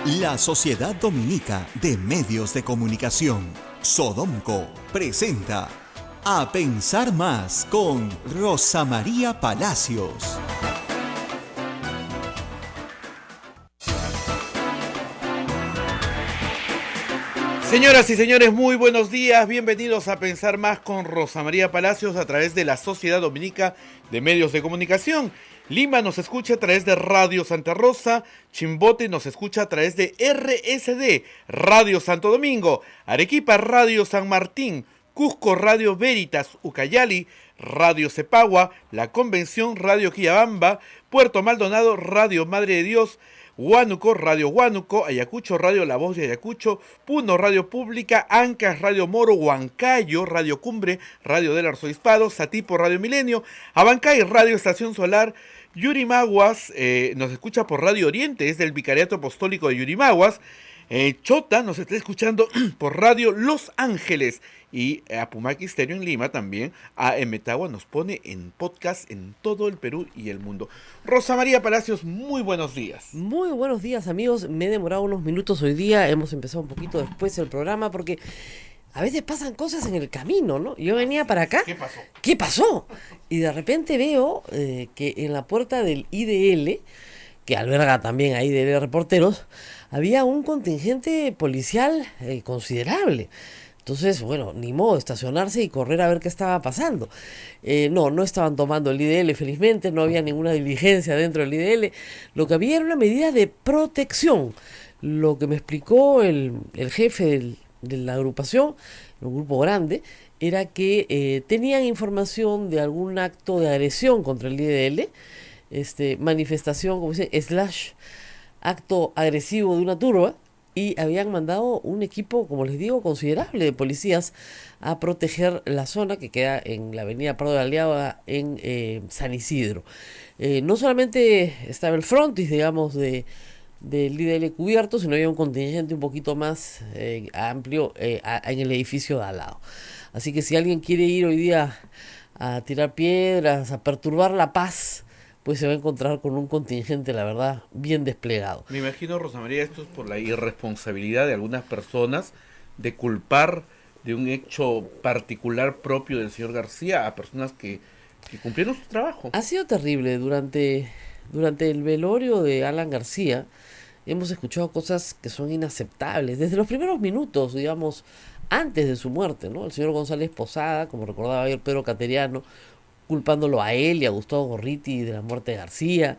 La Sociedad Dominica de Medios de Comunicación, Sodomco, presenta A Pensar Más con Rosa María Palacios. Señoras y señores, muy buenos días. Bienvenidos a Pensar Más con Rosa María Palacios a través de la Sociedad Dominica de Medios de Comunicación. Lima nos escucha a través de Radio Santa Rosa, Chimbote nos escucha a través de RSD, Radio Santo Domingo, Arequipa, Radio San Martín, Cusco, Radio Veritas, Ucayali, Radio Cepagua, La Convención, Radio Quillabamba, Puerto Maldonado, Radio Madre de Dios, Huánuco, Radio Huánuco, Ayacucho, Radio La Voz de Ayacucho, Puno, Radio Pública, Ancas, Radio Moro, Huancayo, Radio Cumbre, Radio del Arzobispado, Satipo, Radio Milenio, Abancay, Radio Estación Solar, Yurimaguas, nos escucha por Radio Oriente, es del Vicariato Apostólico de Yurimaguas, Chota nos está escuchando por Radio Los Ángeles y Apumaque Stereo en Lima también. AM Tagua nos pone en podcast en todo el Perú y el mundo. Rosa María Palacios, muy buenos días. Muy buenos días, amigos. Me he demorado unos minutos hoy día. Hemos empezado un poquito después el programa porque a veces pasan cosas en el camino, ¿no? Yo venía para acá. ¿Qué pasó? ¿Qué pasó? Y de repente veo que en la puerta del IDL, que alberga también a IDL Reporteros, había un contingente policial considerable. Entonces, bueno, ni modo, estacionarse y correr a ver qué estaba pasando. No estaban tomando el IDL, felizmente, no había ninguna diligencia dentro del IDL. Lo que había era una medida de protección. Lo que me explicó el jefe de la agrupación, un grupo grande, era que tenían información de algún acto de agresión contra el IDL, manifestación, como dicen, acto agresivo de una turba, y habían mandado un equipo, como les digo, considerable de policías a proteger la zona que queda en la avenida Prado de Aliaga en San Isidro. No solamente estaba el frontis, digamos, del IDL cubierto, sino había un contingente un poquito más amplio en el edificio de al lado. Así que si alguien quiere ir hoy día a tirar piedras, a perturbar la paz, pues se va a encontrar con un contingente, la verdad, bien desplegado. Me imagino, Rosa María, esto es por la irresponsabilidad de algunas personas de culpar de un hecho particular propio del señor García a personas que cumplieron su trabajo. Ha sido terrible. Durante el velorio de Alan García hemos escuchado cosas que son inaceptables. Desde los primeros minutos, digamos, antes de su muerte, ¿no? El señor González Posada, como recordaba ayer Pedro Cateriano, culpándolo a él y a Gustavo Gorriti de la muerte de García,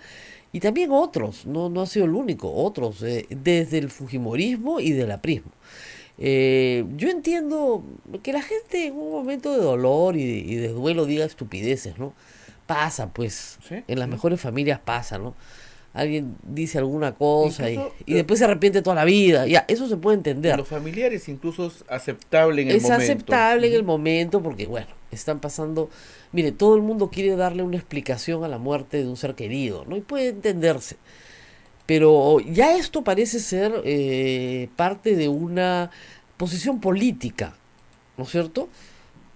y también otros, no ha sido el único, otros, desde el fujimorismo y del aprismo. Yo entiendo que la gente en un momento de dolor y de duelo diga estupideces, ¿no? Pasa, pues, ¿Sí? en las mejores familias pasa, ¿no? Alguien dice alguna cosa Incluso, y después se arrepiente toda la vida, ya, eso se puede entender. Los familiares incluso es aceptable en el momento. Es aceptable en el momento porque, bueno, están pasando. Mire, todo el mundo quiere darle una explicación a la muerte de un ser querido, ¿no? Y puede entenderse. Pero ya esto parece ser parte de una posición política, ¿no es cierto?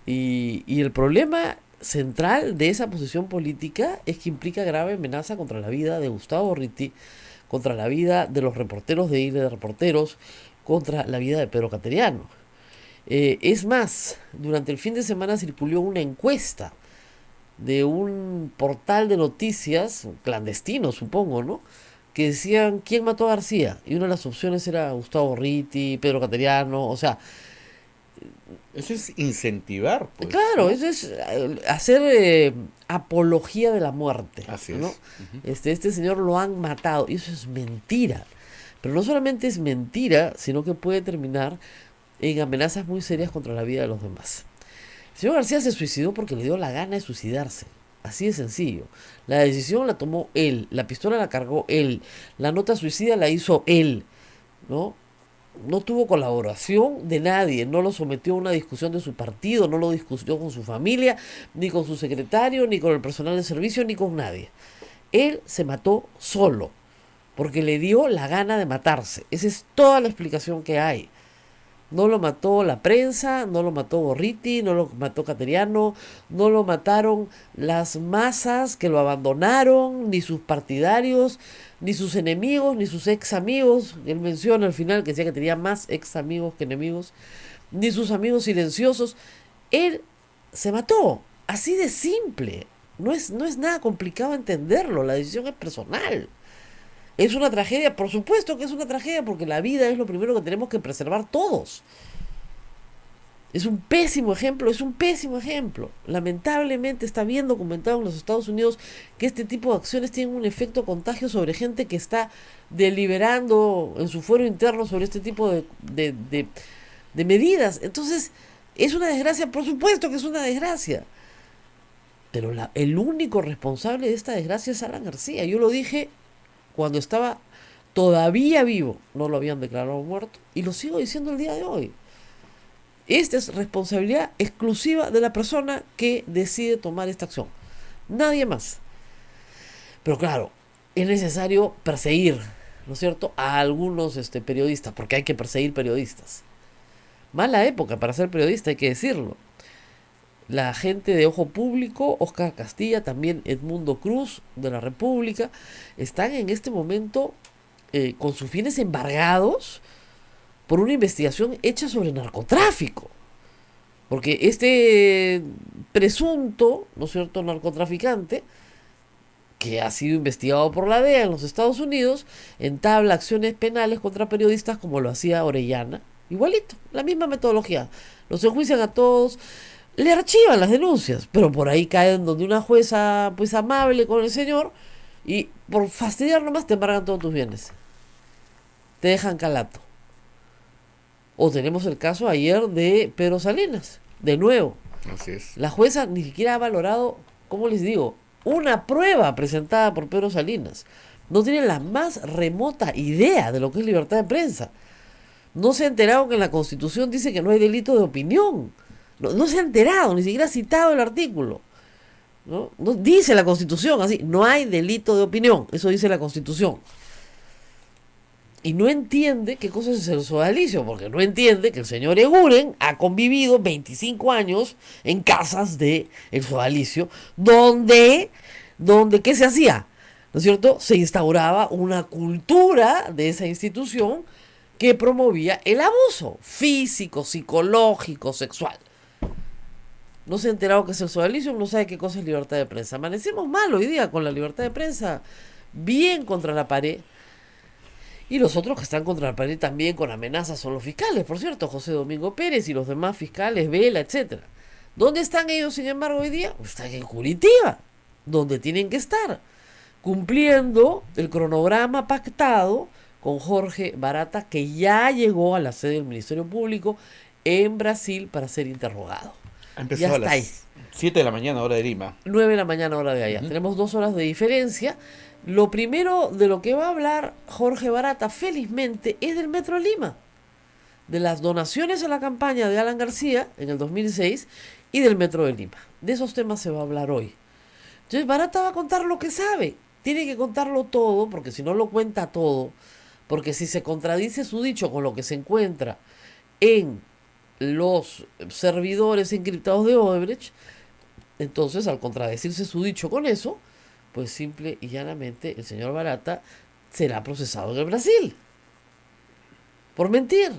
Y el problema central de esa posición política es que implica grave amenaza contra la vida de Gustavo Gorriti, contra la vida de los reporteros de IDL Reporteros, contra la vida de Pedro Cateriano. Es más, durante el fin de semana circuló una encuesta de un portal de noticias, clandestino supongo, ¿no? Que decían, ¿quién mató a García? Y una de las opciones era Gustavo Gorriti, Pedro Cateriano, o sea... Eso es incentivar, pues. Claro, ¿no? eso es hacer apología de la muerte. Así ¿no? es. Uh-huh. Este señor lo han matado, y eso es mentira. Pero no solamente es mentira, sino que puede terminar en amenazas muy serias contra la vida de los demás. El señor García se suicidó porque le dio la gana de suicidarse. Así de sencillo. La decisión la tomó él, la pistola la cargó él, la nota suicida la hizo él, ¿no? No tuvo colaboración de nadie, no lo sometió a una discusión de su partido, no lo discutió con su familia, ni con su secretario, ni con el personal de servicio, ni con nadie. Él se mató solo, porque le dio la gana de matarse. Esa es toda la explicación que hay. No lo mató la prensa, no lo mató Gorriti, no lo mató Cateriano, no lo mataron las masas que lo abandonaron, ni sus partidarios, ni sus enemigos, ni sus ex amigos. Él menciona al final que decía que tenía más ex amigos que enemigos, ni sus amigos silenciosos. Él se mató, así de simple. No es nada complicado entenderlo, la decisión es personal. Es una tragedia, por supuesto que es una tragedia, porque la vida es lo primero que tenemos que preservar todos. Es un pésimo ejemplo, es un pésimo ejemplo. Lamentablemente está bien documentado en los Estados Unidos que este tipo de acciones tienen un efecto contagio sobre gente que está deliberando en su fuero interno sobre este tipo de medidas. Entonces, es una desgracia, por supuesto que es una desgracia. Pero el único responsable de esta desgracia es Alan García. Yo lo dije cuando estaba todavía vivo, no lo habían declarado muerto, y lo sigo diciendo el día de hoy. Esta es responsabilidad exclusiva de la persona que decide tomar esta acción. Nadie más. Pero claro, es necesario perseguir, ¿no es cierto?, a algunos periodistas, porque hay que perseguir periodistas. Mala época para ser periodista, hay que decirlo. La gente de Ojo Público, Óscar Castilla, también Edmundo Cruz de la República, están en este momento con sus fines embargados por una investigación hecha sobre narcotráfico. Porque este presunto, ¿no es cierto?, narcotraficante, que ha sido investigado por la DEA en los Estados Unidos, entabla acciones penales contra periodistas como lo hacía Orellana. Igualito, la misma metodología. Los enjuician a todos, le archivan las denuncias, pero por ahí caen donde una jueza pues amable con el señor y por fastidiar nomás te embargan todos tus bienes. Te dejan calato. O tenemos el caso ayer de Pedro Salinas, de nuevo. Así es. La jueza ni siquiera ha valorado, ¿cómo les digo?, una prueba presentada por Pedro Salinas. No tiene la más remota idea de lo que es libertad de prensa. No se ha enterado que en la Constitución dice que no hay delito de opinión. No se ha enterado, ni siquiera ha citado el artículo. ¿No? No dice la Constitución así, no hay delito de opinión. Eso dice la Constitución. Y no entiende qué cosa es el sodalicio, porque no entiende que el señor Eguren ha convivido 25 años en casas de el sodalicio, donde ¿qué se hacía? ¿No es cierto? Se instauraba una cultura de esa institución que promovía el abuso físico, psicológico, sexual. No se ha enterado que es el sodalicio, no sabe qué cosa es libertad de prensa. Amanecemos mal hoy día con la libertad de prensa, bien contra la pared. Y los otros que están contra la pared también con amenazas son los fiscales, por cierto, José Domingo Pérez y los demás fiscales, Vela, etcétera. ¿Dónde están ellos, sin embargo, hoy día? Pues están en Curitiba, donde tienen que estar, cumpliendo el cronograma pactado con Jorge Barata, que ya llegó a la sede del Ministerio Público en Brasil para ser interrogado. Ha empezado a las 7 de la mañana, hora de Lima. 9 de la mañana, hora de allá. Tenemos 2 horas de diferencia. Lo primero de lo que va a hablar Jorge Barata, felizmente, es del Metro de Lima, de las donaciones a la campaña de Alan García en el 2006 y del Metro de Lima. De esos temas se va a hablar hoy. Entonces Barata va a contar lo que sabe. Tiene que contarlo todo, porque si no lo cuenta todo, porque si se contradice su dicho con lo que se encuentra en los servidores encriptados de Odebrecht, entonces al contradecirse su dicho con eso, pues simple y llanamente el señor Barata será procesado en el Brasil por mentir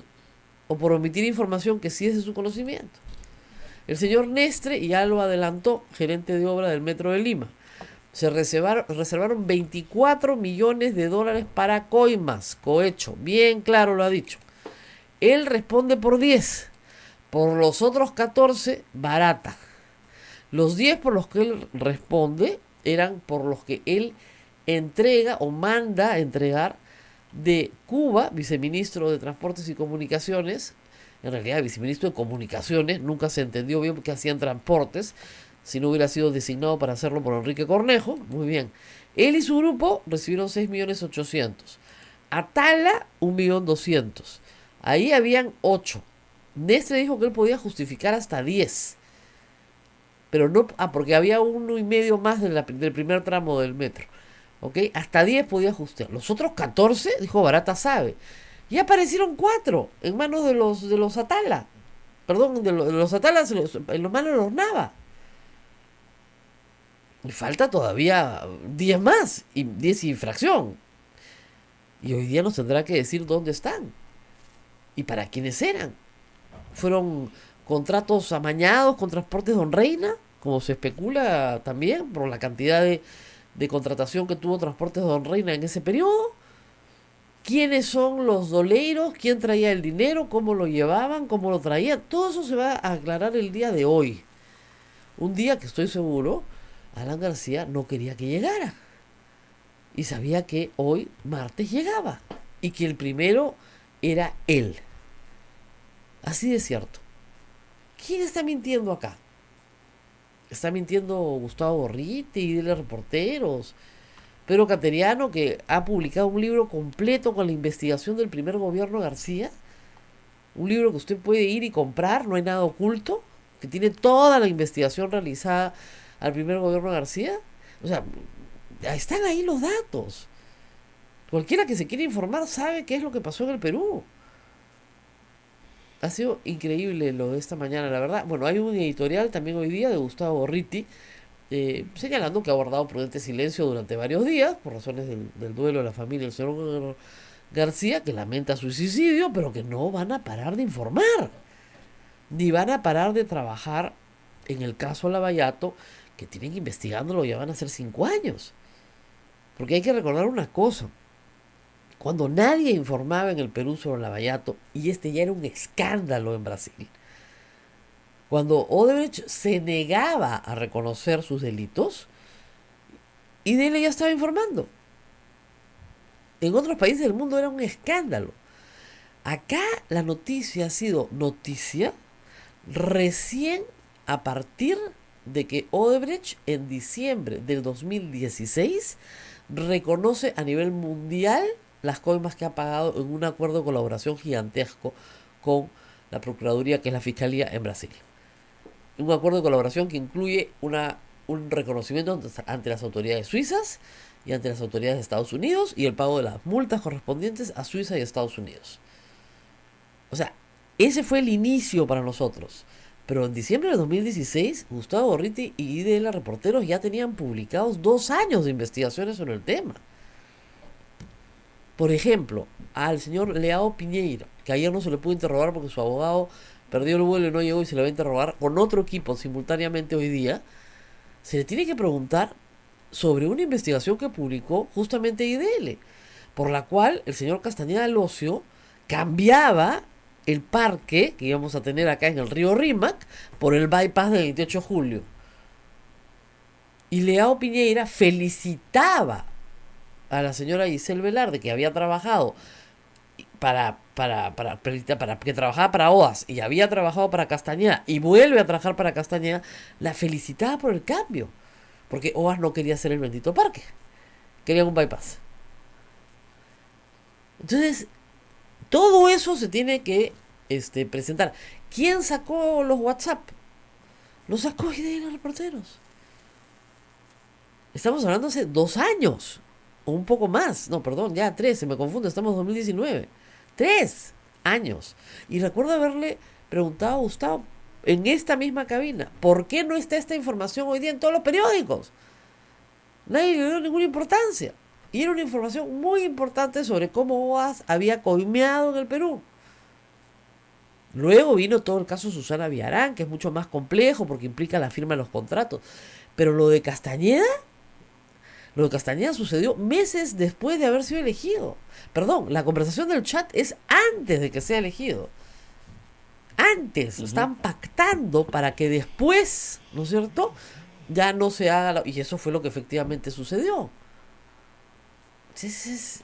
o por omitir información que sí es de su conocimiento. El señor Nestre, ya lo adelantó, gerente de obra del Metro de Lima, se reservaron 24 millones de dólares para coimas, cohecho, bien claro lo ha dicho. Él responde por 10, por los otros 14, Barata. Los 10 por los que él responde eran por los que él entrega o manda a entregar de Cuba, viceministro de Transportes y Comunicaciones, en realidad viceministro de Comunicaciones, nunca se entendió bien porque hacían transportes, si no hubiera sido designado para hacerlo por Enrique Cornejo, muy bien. Él y su grupo recibieron 6.800.000. Atala, 1.200.000. Ahí habían 8. Nestre dijo que él podía justificar hasta 10. Pero no, porque había 1,5 más del primer tramo del metro. ¿Ok? Hasta 10 podía justificar. Los otros 14, dijo Barata sabe. Y aparecieron 4 en manos de los Atala. Perdón, de los Atala en los manos de los Nava. Y falta todavía 10 más, y 10 y fracción. Y hoy día nos tendrá que decir dónde están y para quiénes eran. ¿Fueron contratos amañados con Transportes Don Reina, como se especula también por la cantidad de contratación que tuvo Transportes Don Reina en ese periodo? ¿Quiénes son los doleiros? ¿Quién traía el dinero? ¿Cómo lo llevaban? ¿Cómo lo traían? Todo eso se va a aclarar el día de hoy. Un día que estoy seguro Alan García no quería que llegara. Y sabía que hoy, martes, llegaba. Y que el primero era él. Así de cierto. ¿Quién está mintiendo acá? Está mintiendo Gustavo Gorriti y de Reporteros. Pedro Cateriano, que ha publicado un libro completo con la investigación del primer gobierno García. Un libro que usted puede ir y comprar, no hay nada oculto. Que tiene toda la investigación realizada al primer gobierno García. O sea, están ahí los datos. Cualquiera que se quiera informar sabe qué es lo que pasó en el Perú. Ha sido increíble lo de esta mañana, la verdad. Bueno, hay un editorial también hoy día de Gustavo Gorriti señalando que ha guardado prudente silencio durante varios días por razones del duelo de la familia del señor García, que lamenta su suicidio, pero que no van a parar de informar, ni van a parar de trabajar en el caso Lavallato, que tienen investigándolo, ya van a ser 5 años. Porque hay que recordar una cosa. Cuando nadie informaba en el Perú sobre Lavallato, y este ya era un escándalo en Brasil, cuando Odebrecht se negaba a reconocer sus delitos, IDL ya estaba informando. En otros países del mundo era un escándalo. Acá la noticia ha sido noticia recién a partir de que Odebrecht en diciembre del 2016 reconoce a nivel mundial las coimas que ha pagado en un acuerdo de colaboración gigantesco con la Procuraduría, que es la Fiscalía en Brasil. Un acuerdo de colaboración que incluye un reconocimiento ante las autoridades suizas y ante las autoridades de Estados Unidos y el pago de las multas correspondientes a Suiza y Estados Unidos. O sea, ese fue el inicio para nosotros. Pero en diciembre de 2016, Gustavo Gorriti y IDL Reporteros ya tenían publicados 2 años de investigaciones sobre el tema. Por ejemplo, al señor Leao Piñeira, que ayer no se le pudo interrogar porque su abogado perdió el vuelo y no llegó y se le va a interrogar con otro equipo simultáneamente hoy día, se le tiene que preguntar sobre una investigación que publicó justamente IDL, por la cual el señor Castañeda Locio cambiaba el parque que íbamos a tener acá en el río Rímac por el bypass del 28 de julio. Y Leao Piñeira felicitaba a la señora Giselle Velarde, que había trabajado que trabajaba para OAS y había trabajado para Castañeda y vuelve a trabajar para Castañeda, la felicitaba por el cambio, porque OAS no quería hacer el bendito parque, quería un bypass. Entonces, todo eso se tiene que presentar. ¿Quién sacó los WhatsApp? Los sacó IDL Reporteros. Estamos hablando hace 2 años, o un poco más. No, perdón, ya 3, se me confunde, estamos en 2019. 3 años. Y recuerdo haberle preguntado a Gustavo en esta misma cabina, ¿por qué no está esta información hoy día en todos los periódicos? Nadie le dio ninguna importancia. Y era una información muy importante sobre cómo OAS había coimeado en el Perú. Luego vino todo el caso Susana Villarán, que es mucho más complejo porque implica la firma de los contratos. Pero lo de Castañeda sucedió meses después de haber sido elegido. Perdón, la conversación del chat es antes de que sea elegido. Antes, están pactando para que después, ¿no es cierto?, ya no se haga, y eso fue lo que efectivamente sucedió. Entonces,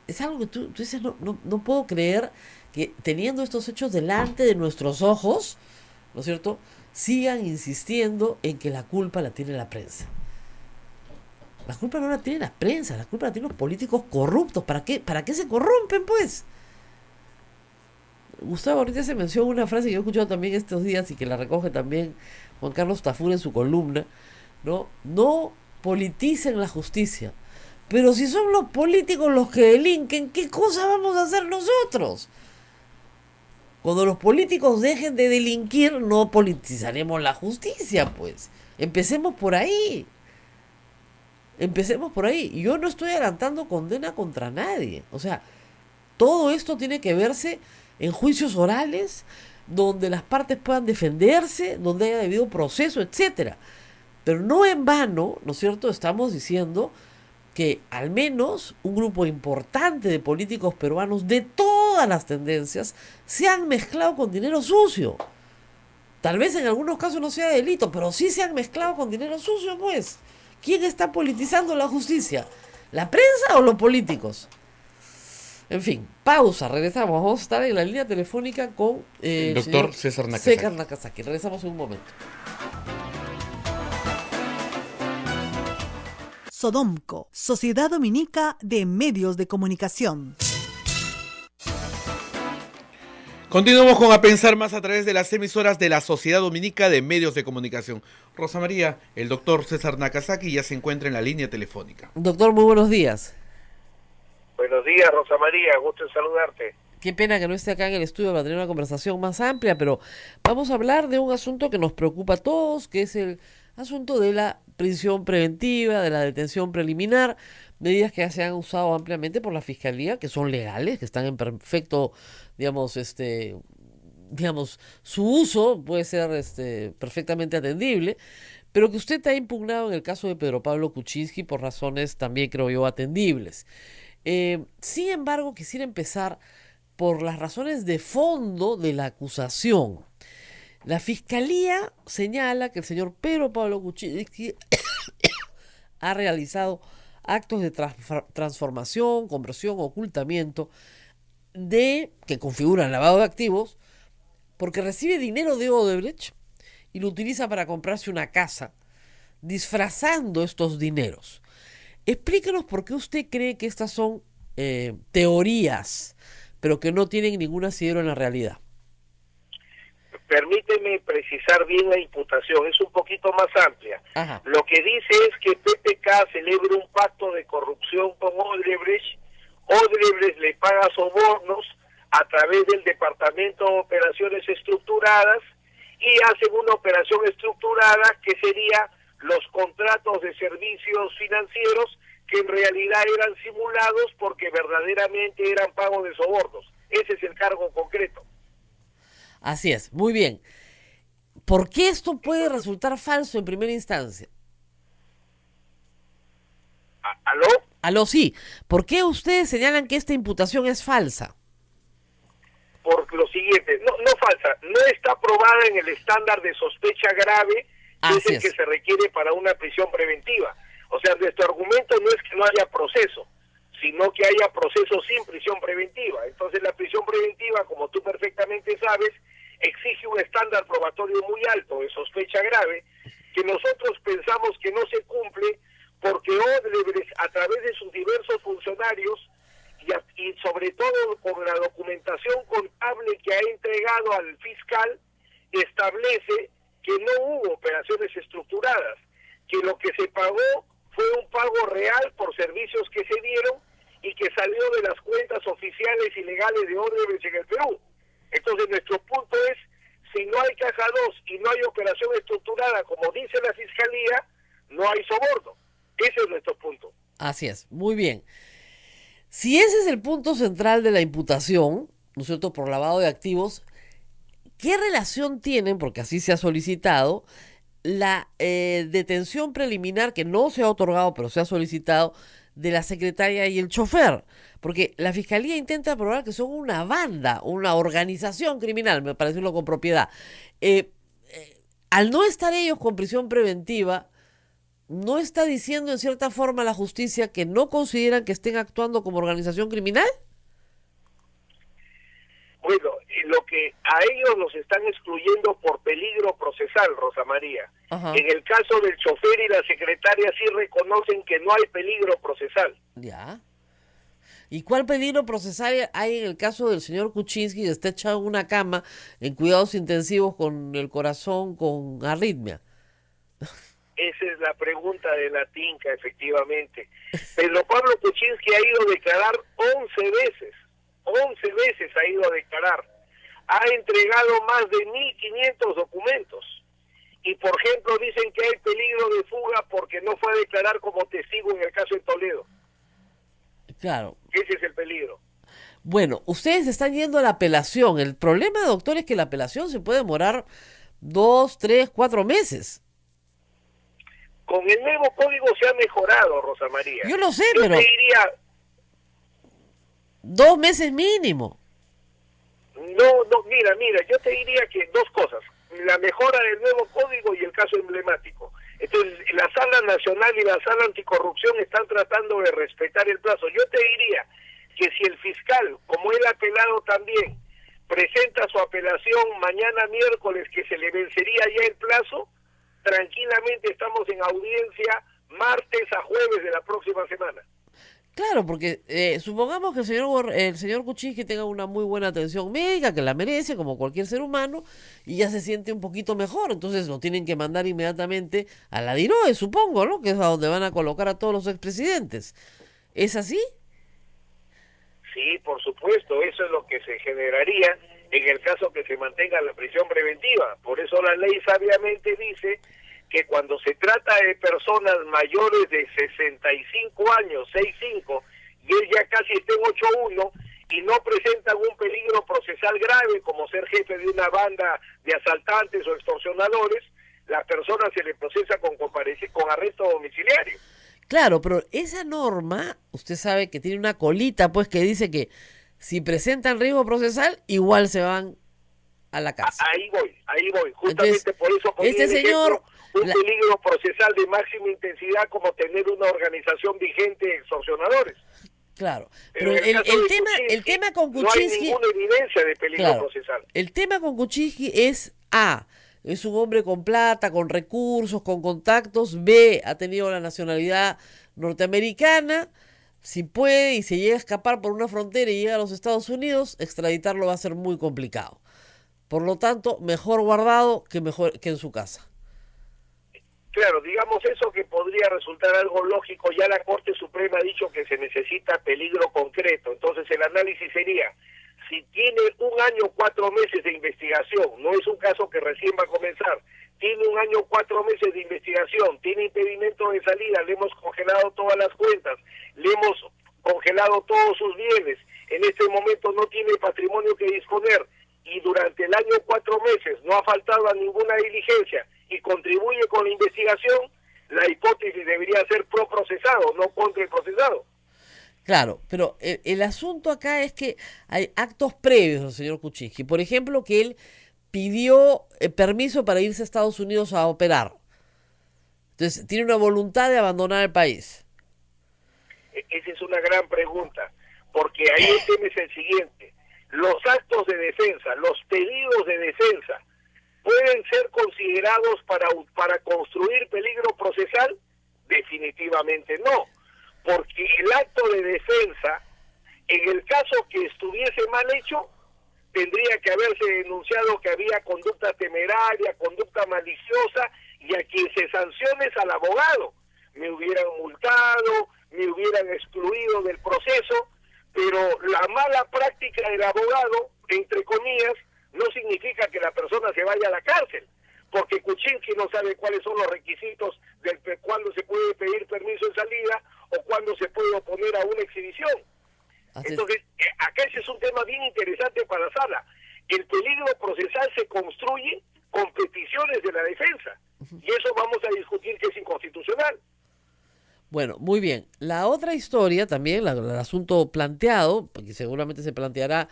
es algo que tú dices, no puedo creer que teniendo estos hechos delante de nuestros ojos, ¿no es cierto?, sigan insistiendo en que la culpa la tiene la prensa. La culpa no la tiene la prensa, la culpa la tienen los políticos corruptos. ¿Para qué se corrompen, pues? Gustavo ahorita se menciona una frase que yo he escuchado también estos días y que la recoge también Juan Carlos Tafur en su columna, ¿no? No politicen la justicia, Pero si son los políticos los que delinquen, ¿qué cosa vamos a hacer nosotros? Cuando los políticos dejen de delinquir, no politizaremos la justicia, pues. Empecemos por ahí. Empecemos por ahí. Yo no estoy adelantando condena contra nadie. O sea, todo esto tiene que verse en juicios orales, donde las partes puedan defenderse, donde haya debido proceso, etcétera. Pero no en vano, ¿no es cierto?, estamos diciendo que al menos un grupo importante de políticos peruanos de todas las tendencias se han mezclado con dinero sucio. Tal vez en algunos casos no sea delito, pero sí se han mezclado con dinero sucio, pues. ¿Quién está politizando la justicia? ¿La prensa o los políticos? En fin, pausa, regresamos. Vamos a estar en la línea telefónica con el doctor César Nakazaki. Regresamos en un momento. Sodomco, Sociedad Dominica de Medios de Comunicación. Continuamos con A Pensar Más a través de las emisoras de la Sociedad Dominica de Medios de Comunicación. Rosa María, el doctor César Nakazaki ya se encuentra en la línea telefónica. Doctor, muy buenos días. Buenos días, Rosa María, gusto en saludarte. Qué pena que no esté acá en el estudio para tener una conversación más amplia, pero vamos a hablar de un asunto que nos preocupa a todos, que es el asunto de la prisión preventiva, de la detención preliminar, medidas que ya se han usado ampliamente por la Fiscalía, que son legales, que están en perfecto, digamos, su uso puede ser perfectamente atendible, pero que usted ha impugnado en el caso de Pedro Pablo Kuczynski por razones también, creo yo, atendibles. Sin embargo, quisiera empezar por las razones de fondo de la acusación. La Fiscalía señala que el señor Pedro Pablo Kuczynski ha realizado actos de transformación, conversión, ocultamiento, que configuran lavado de activos, porque recibe dinero de Odebrecht y lo utiliza para comprarse una casa, disfrazando estos dineros. Explíquenos por qué usted cree que estas son teorías, pero que no tienen ningún asidero en la realidad. Permíteme precisar bien la imputación, es un poquito más amplia. Ajá. Lo que dice es que PPK celebra un pacto de corrupción con Odebrecht, Odebrecht le paga sobornos a través del Departamento de Operaciones Estructuradas y hacen una operación estructurada que sería los contratos de servicios financieros que en realidad eran simulados porque verdaderamente eran pagos de sobornos. Ese es el cargo concreto. Así es, muy bien. ¿Por qué esto puede resultar falso en primera instancia? ¿Aló? Aló, sí. ¿Por qué ustedes señalan que esta imputación es falsa? Por lo siguiente, no falsa, no está aprobada en el estándar de sospecha grave, que es el que se requiere para una prisión preventiva. O sea, nuestro argumento no es que no haya proceso, sino que haya proceso sin prisión preventiva. Entonces la prisión preventiva, como tú perfectamente sabes, exige un estándar probatorio muy alto de sospecha grave, que nosotros pensamos que no se cumple porque Odebrecht, a través de sus diversos funcionarios y sobre todo con la documentación contable que ha entregado al fiscal, establece que no hubo operaciones estructuradas, que lo que se pagó fue un pago real por servicios que se dieron y que salió de las cuentas oficiales y legales de Odebrecht en el Perú. Entonces nuestro punto es, si no hay caja 2 y no hay operación estructurada, como dice la Fiscalía, no hay soborno. Ese es nuestro punto. Así es, muy bien. Si ese es el punto central de la imputación, ¿no es cierto?, por lavado de activos, ¿qué relación tienen, porque así se ha solicitado, la detención preliminar que no se ha otorgado, pero se ha solicitado, de la secretaria y el chofer? Porque la Fiscalía intenta probar que son una banda, una organización criminal, me parece decirlo con propiedad. Al no estar ellos con prisión preventiva, ¿no está diciendo en cierta forma la justicia que no consideran que estén actuando como organización criminal? Bueno, lo que a ellos los están excluyendo por peligro procesal, Rosa María. Ajá. En el caso del chofer y la secretaria sí reconocen que no hay peligro procesal. Ya. ¿Y cuál peligro procesal hay en el caso del señor Kuczynski, que está echado en una cama en cuidados intensivos con el corazón con arritmia? Esa es la pregunta de la tinca, efectivamente. Pedro Pablo Kuczynski ha ido a declarar 11 veces ha ido a declarar. Ha entregado más de 1.500 documentos. Y, por ejemplo, dicen que hay peligro de fuga porque no fue a declarar como testigo en el caso de Toledo. Claro. Ese es el peligro. Bueno, ustedes están yendo a la apelación. El problema, doctor, es que la apelación se puede demorar 2, 3, 4 meses. Con el nuevo código se ha mejorado, Rosa María. Yo lo sé, Yo pero te diría, 2 meses mínimo. no, mira, yo te diría que dos cosas. La mejora del nuevo código y el caso emblemático. Entonces, la Sala Nacional y la Sala Anticorrupción están tratando de respetar el plazo. Yo te diría que si el fiscal, como él ha apelado también, presenta su apelación mañana miércoles, que se le vencería ya el plazo, tranquilamente estamos en audiencia martes a jueves de la próxima semana. Claro, porque supongamos que el señor Kuczynski tenga una muy buena atención médica, que la merece, como cualquier ser humano, y ya se siente un poquito mejor. Entonces lo tienen que mandar inmediatamente a la DIROE, supongo, ¿no? Que es a donde van a colocar a todos los expresidentes. ¿Es así? Sí, por supuesto, eso es lo que se generaría en el caso que se mantenga la prisión preventiva. Por eso la ley sabiamente dice que cuando se trata de personas mayores de 65 años, 65, y él ya casi está en 8-1, y no presentan un peligro procesal grave, como ser jefe de una banda de asaltantes o extorsionadores, la persona se le procesa con arresto domiciliario. Claro, pero esa norma, usted sabe que tiene una colita, pues, que dice que si presentan riesgo procesal, igual se van a la cárcel. Ahí voy. Justamente entonces, por eso ponía este señor, un peligro procesal de máxima intensidad como tener una organización vigente de extorsionadores. Claro, pero el tema con Kuczynski... No hay ninguna evidencia de peligro procesal. El tema con Kuczynski es es un hombre con plata, con recursos, con contactos. B, ha tenido la nacionalidad norteamericana. Si puede y se llega a escapar por una frontera y llega a los Estados Unidos, extraditarlo va a ser muy complicado. Por lo tanto, mejor guardado que en su casa. Claro, digamos eso que podría resultar algo lógico. Ya la Corte Suprema ha dicho que se necesita peligro concreto. Entonces el análisis sería, si tiene 1 año 4 meses de investigación, no es un caso que recién va a comenzar, tiene 1 año 4 meses de investigación, tiene impedimento de salida, le hemos congelado todas las cuentas, le hemos congelado todos sus bienes, en este momento no tiene patrimonio que disponer, y durante el año 4 meses no ha faltado a ninguna diligencia y contribuye con la investigación, la hipótesis debería ser pro procesado, no contra el procesado. Claro, pero el asunto acá es que hay actos previos del señor Kuczynski. Por ejemplo, que él pidió permiso para irse a Estados Unidos a operar. Entonces, tiene una voluntad de abandonar el país. Esa es una gran pregunta, porque ahí el tema es el siguiente. Los actos de defensa, los pedidos de defensa, ¿pueden ser considerados para construir peligro procesal? Definitivamente no, porque el acto de defensa, en el caso que estuviese mal hecho, tendría que haberse denunciado que había conducta temeraria, conducta maliciosa, y a quien se sancione es al abogado. Me hubieran multado, me hubieran excluido del proceso, pero la mala práctica del abogado, entre comillas, no significa que la persona se vaya a la cárcel, porque Kuczynski no sabe cuáles son los requisitos de cuándo se puede pedir permiso de salida o cuándo se puede oponer a una exhibición. Entonces, acá ese es un tema bien interesante para la sala. El peligro procesal se construye con peticiones de la defensa, y eso vamos a discutir que es inconstitucional. Bueno, muy bien. La otra historia también, el asunto planteado, porque seguramente se planteará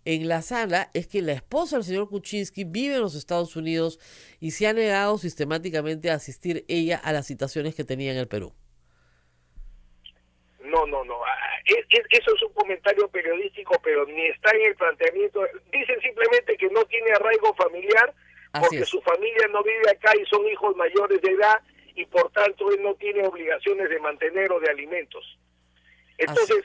en la sala, es que la esposa del señor Kuczynski vive en los Estados Unidos y se ha negado sistemáticamente a asistir ella a las citaciones que tenía en el Perú. No. Eso es un comentario periodístico, pero ni está en el planteamiento. Dicen simplemente que no tiene arraigo familiar porque su familia no vive acá y son hijos mayores de edad, y por tanto él no tiene obligaciones de mantener o de alimentos. Entonces,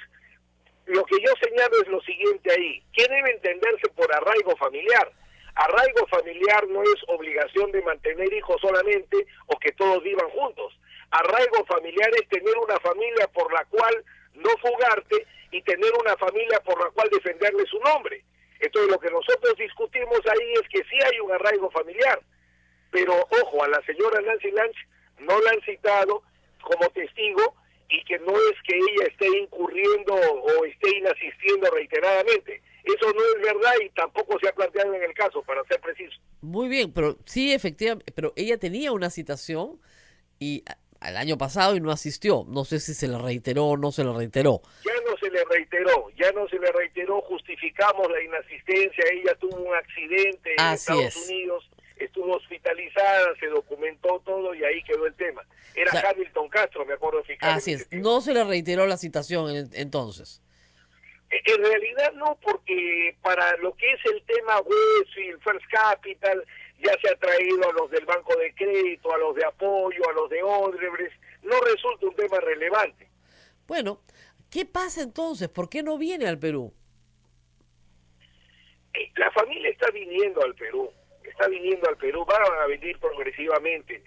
lo que yo señalo es lo siguiente ahí. ¿Qué debe entenderse por arraigo familiar? Arraigo familiar no es obligación de mantener hijos solamente o que todos vivan juntos. Arraigo familiar es tener una familia por la cual no fugarte y tener una familia por la cual defenderle su nombre. Entonces lo que nosotros discutimos ahí es que sí hay un arraigo familiar, pero ojo, a la señora Nancy Lange no la han citado como testigo y que no es que ella esté incurriendo o esté inasistiendo reiteradamente. Eso no es verdad y tampoco se ha planteado en el caso, para ser preciso. Muy bien, pero sí, efectivamente, pero ella tenía una citación y al año pasado y no asistió. No sé si se le reiteró o no se le reiteró. Ya no se le reiteró, justificamos la inasistencia, ella tuvo un accidente en Estados Unidos, estuvo hospitalizada, se documentó todo y ahí quedó el tema. Era Hamilton Castro, me acuerdo fiscal. Así es, no se le reiteró la citación entonces. En realidad no, porque para lo que es el tema Westfield, First Capital, ya se ha traído a los del Banco de Crédito, a los de Apoyo, a los de Odebrecht, no resulta un tema relevante. Bueno, ¿qué pasa entonces? ¿Por qué no viene al Perú? La familia está viniendo al Perú, van a venir progresivamente.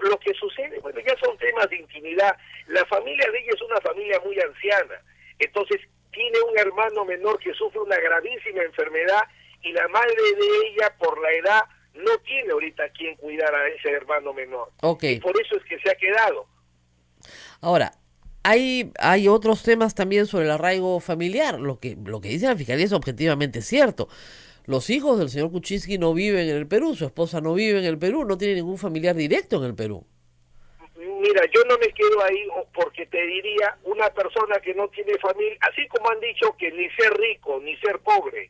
Lo que sucede, bueno, ya son temas de intimidad. La familia de ella es una familia muy anciana, entonces tiene un hermano menor que sufre una gravísima enfermedad y la madre de ella, por la edad, no tiene ahorita quien cuidar a ese hermano menor. Okay. Y por eso es que se ha quedado. Ahora, hay otros temas también sobre el arraigo familiar. Lo que dice la Fiscalía es objetivamente cierto. Los hijos del señor Kuczynski no viven en el Perú, su esposa no vive en el Perú, no tiene ningún familiar directo en el Perú. Mira, yo no me quedo ahí porque te diría, una persona que no tiene familia, así como han dicho que ni ser rico, ni ser pobre,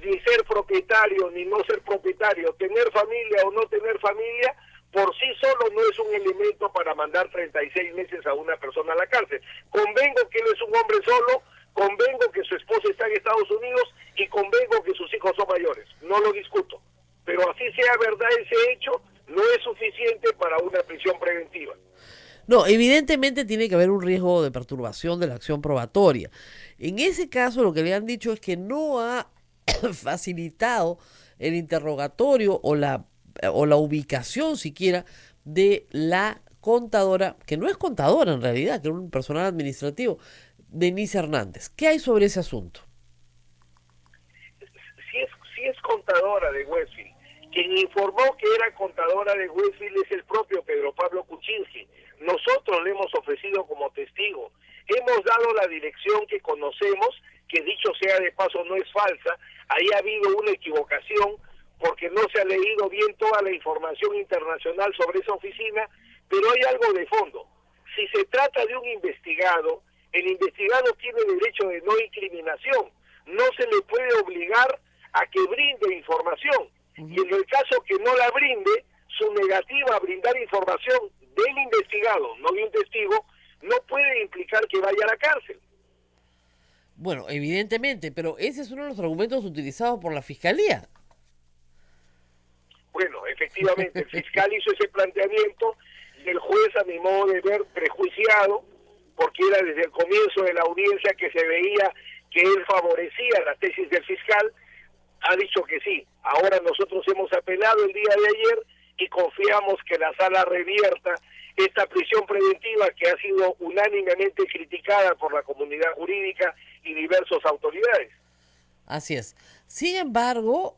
ni ser propietario, ni no ser propietario, tener familia o no tener familia, por sí solo no es un elemento para mandar 36 meses a una persona a la cárcel. Convengo que él es un hombre solo, convengo que su esposa está en Estados Unidos y convengo que sus hijos son mayores, no lo discuto. Pero así sea verdad ese hecho, no es suficiente para una prisión preventiva. No, evidentemente tiene que haber un riesgo de perturbación de la acción probatoria. En ese caso lo que le han dicho es que no ha facilitado el interrogatorio o la ubicación siquiera de la contadora, que no es contadora en realidad, que es un personal administrativo, Denise Hernández. ¿Qué hay sobre ese asunto? Si es contadora de Westfield, quien informó que era contadora de Westfield es el propio Pedro Pablo Kuczynski. Nosotros le hemos ofrecido como testigo. Hemos dado la dirección que conocemos, que dicho sea de paso no es falsa. Ahí ha habido una equivocación porque no se ha leído bien toda la información internacional sobre esa oficina, pero hay algo de fondo. Si se trata de un investigado, el investigado tiene derecho de no incriminación. No se le puede obligar a que brinde información. Y en el caso que no la brinde, su negativa a brindar información del investigado, no de un testigo, no puede implicar que vaya a la cárcel. Bueno, evidentemente, pero ese es uno de los argumentos utilizados por la Fiscalía. Bueno, efectivamente, el fiscal hizo ese planteamiento y el juez, a mi modo de ver, prejuiciado, porque era desde el comienzo de la audiencia que se veía que él favorecía la tesis del fiscal, ha dicho que sí. Ahora nosotros hemos apelado el día de ayer y confiamos que la sala revierta esta prisión preventiva que ha sido unánimemente criticada por la comunidad jurídica y diversas autoridades. Así es. Sin embargo,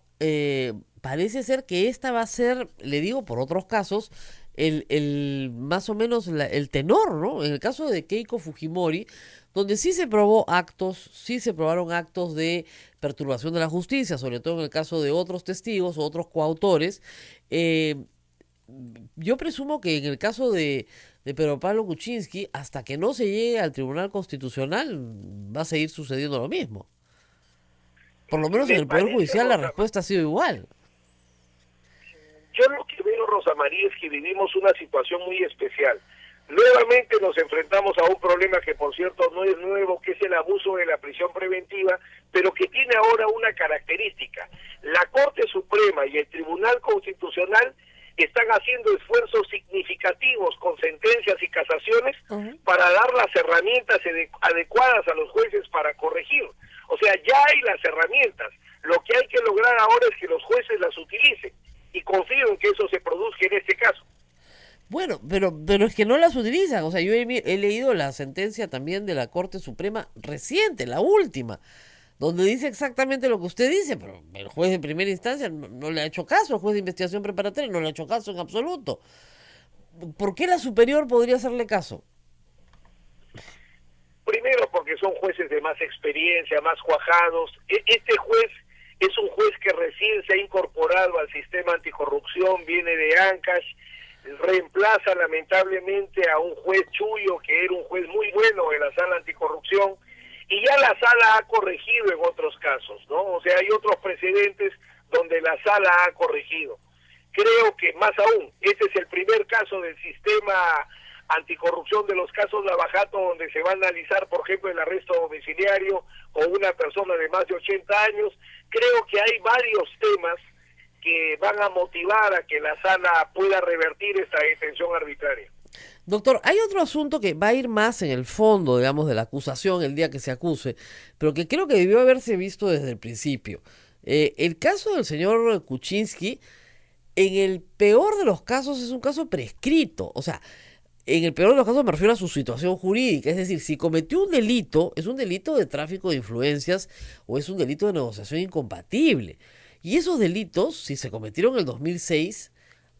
parece ser que esta va a ser, le digo por otros casos, el más o menos el tenor, ¿no? En el caso de Keiko Fujimori, donde sí se probaron actos de perturbación de la justicia, sobre todo en el caso de otros testigos o otros coautores. Yo presumo que en el caso de Pedro Pablo Kuczynski, hasta que no se llegue al Tribunal Constitucional, va a seguir sucediendo lo mismo. Por lo menos en el Poder Judicial la respuesta ha sido igual. Yo lo que veo, Rosa María, es que vivimos una situación muy especial. Nuevamente nos enfrentamos a un problema que, por cierto, no es nuevo, que es el abuso de la prisión preventiva, pero que tiene ahora una característica. La Corte Suprema y el Tribunal Constitucional están haciendo esfuerzos significativos con sentencias y casaciones para dar las herramientas adecuadas a los jueces para corregir. O sea, ya hay las herramientas. Lo que hay que lograr ahora es que los jueces las utilicen, y confío en que eso se produzca en este caso. Bueno, pero es que no las utilizan. O sea, yo he leído la sentencia también de la Corte Suprema reciente, la última, donde dice exactamente lo que usted dice, pero el juez de primera instancia no le ha hecho caso, el juez de investigación preparatoria no le ha hecho caso en absoluto. ¿Por qué la superior podría hacerle caso? Primero porque son jueces de más experiencia, más cuajados. Este juez es un juez que recién se ha incorporado al sistema anticorrupción, viene de Ancash, reemplaza lamentablemente a un juez Chuyo, que era un juez muy bueno en la sala anticorrupción, y ya la sala ha corregido en otros casos, ¿no? O sea, hay otros precedentes donde la sala ha corregido. Creo que más aún, este es el primer caso del sistema anticorrupción de los casos Lavajato, donde se va a analizar, por ejemplo, el arresto domiciliario con una persona de más de 80 años. Creo que hay varios temas que van a motivar a que la sala pueda revertir esta detención arbitraria. Doctor, hay otro asunto que va a ir más en el fondo, digamos, de la acusación el día que se acuse, pero que creo que debió haberse visto desde el principio. El caso del señor Kuczynski, en el peor de los casos, es un caso prescrito. O sea, en el peor de los casos me refiero a su situación jurídica. Es decir, si cometió un delito, es un delito de tráfico de influencias o es un delito de negociación incompatible. Y esos delitos, si se cometieron en el 2006,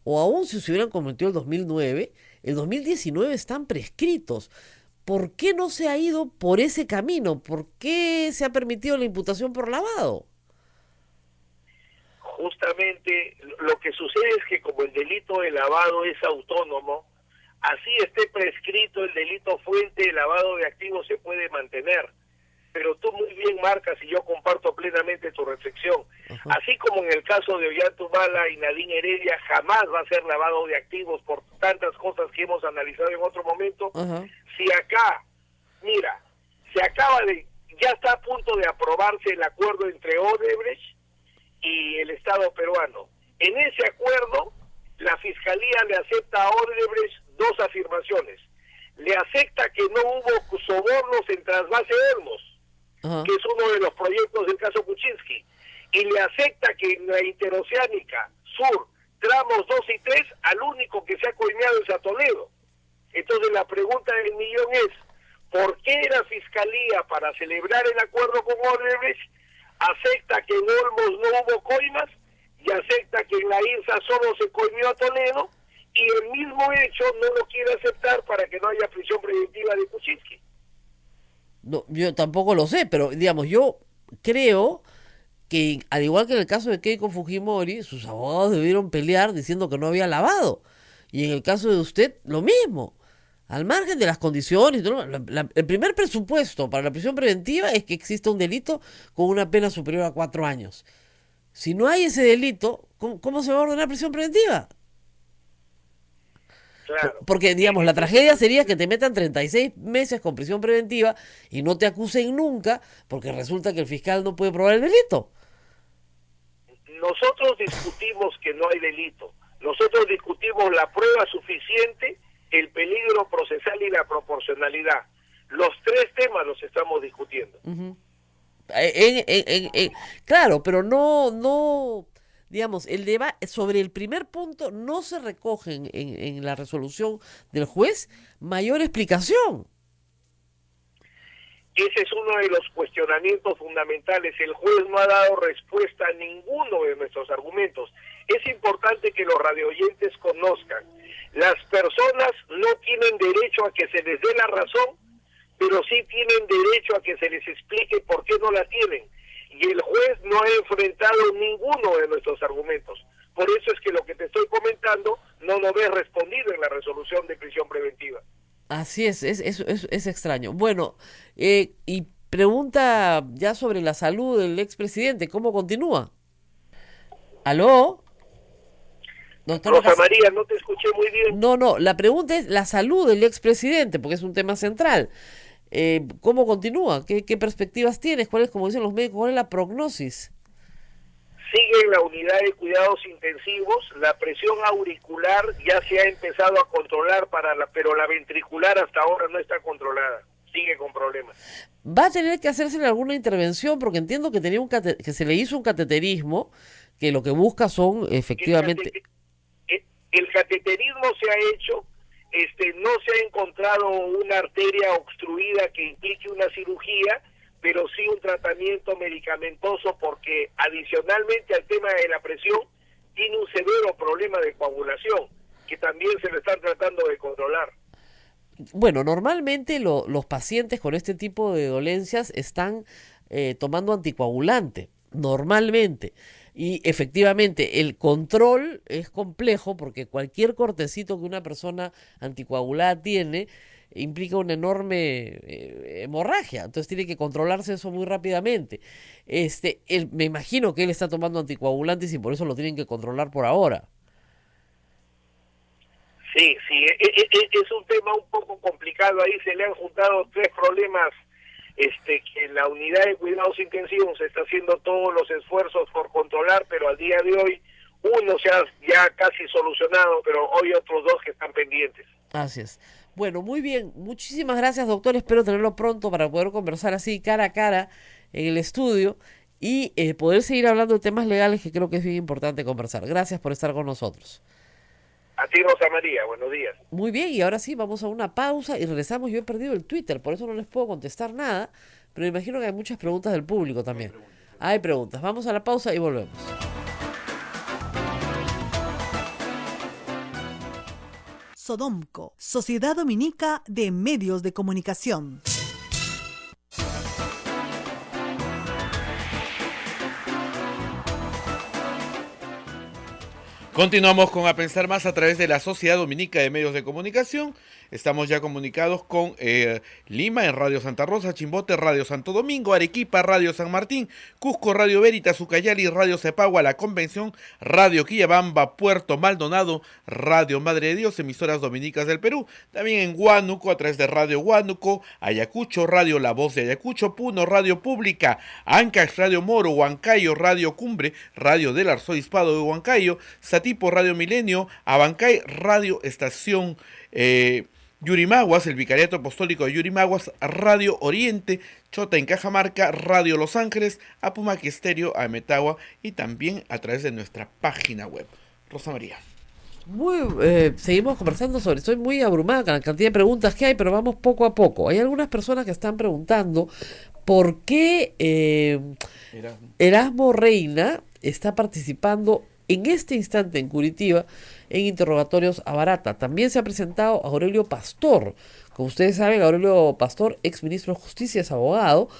o aún si se hubieran cometido en el 2009, el 2019 están prescritos. ¿Por qué no se ha ido por ese camino? ¿Por qué se ha permitido la imputación por lavado? Justamente lo que sucede es que como el delito de lavado es autónomo, así esté prescrito el delito fuente, el lavado de activos se puede mantener. Pero tú muy bien marcas, y yo comparto plenamente tu reflexión. Uh-huh. Así como en el caso de Ollantaytamala y Nadine Heredia, jamás va a ser lavado de activos por tantas cosas que hemos analizado en otro momento. Uh-huh. Si acá, mira, ya está a punto de aprobarse el acuerdo entre Odebrecht y el Estado peruano. En ese acuerdo, la Fiscalía le acepta a Odebrecht dos afirmaciones. Le acepta que no hubo sobornos en Trasvase Olmos, uh-huh, que es uno de los proyectos del caso Kuczynski, y le acepta que en la Interoceánica Sur, tramos 2 y 3, al único que se ha coimeado es a Toledo. Entonces la pregunta del millón es, ¿por qué la Fiscalía, para celebrar el acuerdo con Odebrecht, acepta que en Olmos no hubo coimas y acepta que en la INSA solo se coimió a Toledo, y el mismo hecho no lo quiere aceptar para que no haya prisión preventiva de Kuczynski? No, yo tampoco lo sé, pero digamos, yo creo que al igual que en el caso de Keiko Fujimori, sus abogados debieron pelear diciendo que no había lavado. Y en el caso de usted, lo mismo. Al margen de las condiciones, el primer presupuesto para la prisión preventiva es que exista un delito con una pena superior a 4 años. Si no hay ese delito, ¿cómo se va a ordenar prisión preventiva? Claro. Porque, digamos, la tragedia sería que te metan 36 meses con prisión preventiva y no te acusen nunca porque resulta que el fiscal no puede probar el delito. Nosotros discutimos que no hay delito. Nosotros discutimos la prueba suficiente, el peligro procesal y la proporcionalidad. Los 3 temas los estamos discutiendo. Uh-huh. Claro, pero no... Digamos, el debate sobre el primer punto no se recoge en la resolución del juez mayor explicación. Ese es uno de los cuestionamientos fundamentales. El juez no ha dado respuesta a ninguno de nuestros argumentos. Es importante que los radioyentes conozcan. Las personas no tienen derecho a que se les dé la razón, pero sí tienen derecho a que se les explique por qué no la tienen. Y el juez no ha enfrentado ninguno de nuestros argumentos. Por eso es que lo que te estoy comentando no lo ves respondido en la resolución de prisión preventiva. Así es extraño. Bueno, y pregunta ya sobre la salud del expresidente, ¿cómo continúa? ¿Aló? Doctora Rosa María, no te escuché muy bien. No, la pregunta es la salud del expresidente, porque es un tema central. ¿Cómo continúa? ¿Qué perspectivas tienes? ¿Cuál es, como dicen los médicos, cuál es la prognosis? Sigue en la unidad de cuidados intensivos. La presión auricular ya se ha empezado a controlar, pero la ventricular hasta ahora no está controlada. sigue con problemas. Va a tener que hacerse alguna intervención porque entiendo que tenía que se le hizo un cateterismo que lo que busca son efectivamente... El cateterismo se ha hecho, no se ha encontrado una arteria obstruida que implique una cirugía, pero sí un tratamiento medicamentoso porque adicionalmente al tema de la presión tiene un severo problema de coagulación que también se lo están tratando de controlar. Bueno, normalmente los pacientes con este tipo de dolencias están tomando anticoagulante, normalmente. Y efectivamente, el control es complejo porque cualquier cortecito que una persona anticoagulada tiene implica una enorme hemorragia. Entonces tiene que controlarse eso muy rápidamente. Me imagino que él está tomando anticoagulantes y por eso lo tienen que controlar por ahora. Sí, es un tema un poco complicado. Ahí se le han juntado tres problemas que en la unidad de cuidados intensivos se está haciendo todos los esfuerzos por controlar, pero al día de hoy uno se ha ya casi solucionado, pero hoy otros dos que están pendientes. Así es. Bueno, muy bien. Muchísimas gracias, doctor. Espero tenerlo pronto para poder conversar así cara a cara en el estudio y poder seguir hablando de temas legales que creo que es bien importante conversar. Gracias por estar con nosotros. A ti, Rosa María, buenos días. Muy bien, y ahora sí, vamos a una pausa y regresamos. Yo he perdido el Twitter, por eso no les puedo contestar nada, pero me imagino que hay muchas preguntas del público también. Hay preguntas. Vamos a la pausa y volvemos. Sodomco, Sociedad Dominica de Medios de Comunicación. Continuamos con A Pensar Más a través de la Sociedad Dominica de Medios de Comunicación. Estamos ya comunicados con Lima en Radio Santa Rosa, Chimbote, Radio Santo Domingo, Arequipa, Radio San Martín, Cusco, Radio Veritas, Ucayali, Radio Cepagua, La Convención, Radio Quillabamba, Puerto Maldonado, Radio Madre de Dios, emisoras dominicas del Perú. También en Huánuco a través de Radio Huánuco, Ayacucho, Radio La Voz de Ayacucho, Puno, Radio Pública, Ancash, Radio Moro, Huancayo, Radio Cumbre, Radio del Arzobispado de Huancayo, Satipo, Radio Milenio, Abancay, Radio Estación Yurimaguas, el Vicariato Apostólico de Yurimaguas, Radio Oriente, Chota en Cajamarca, Radio Los Ángeles, Apumaque Estéreo, Ametagua y también a través de nuestra página web. Rosa María. Seguimos conversando sobre, estoy muy abrumada con la cantidad de preguntas que hay, pero vamos poco a poco. Hay algunas personas que están preguntando por qué Erasmo Reina está participando en este instante en Curitiba en interrogatorios a Barata. También se ha presentado Aurelio Pastor. Como ustedes saben, Aurelio Pastor, ex ministro de Justicia, es abogado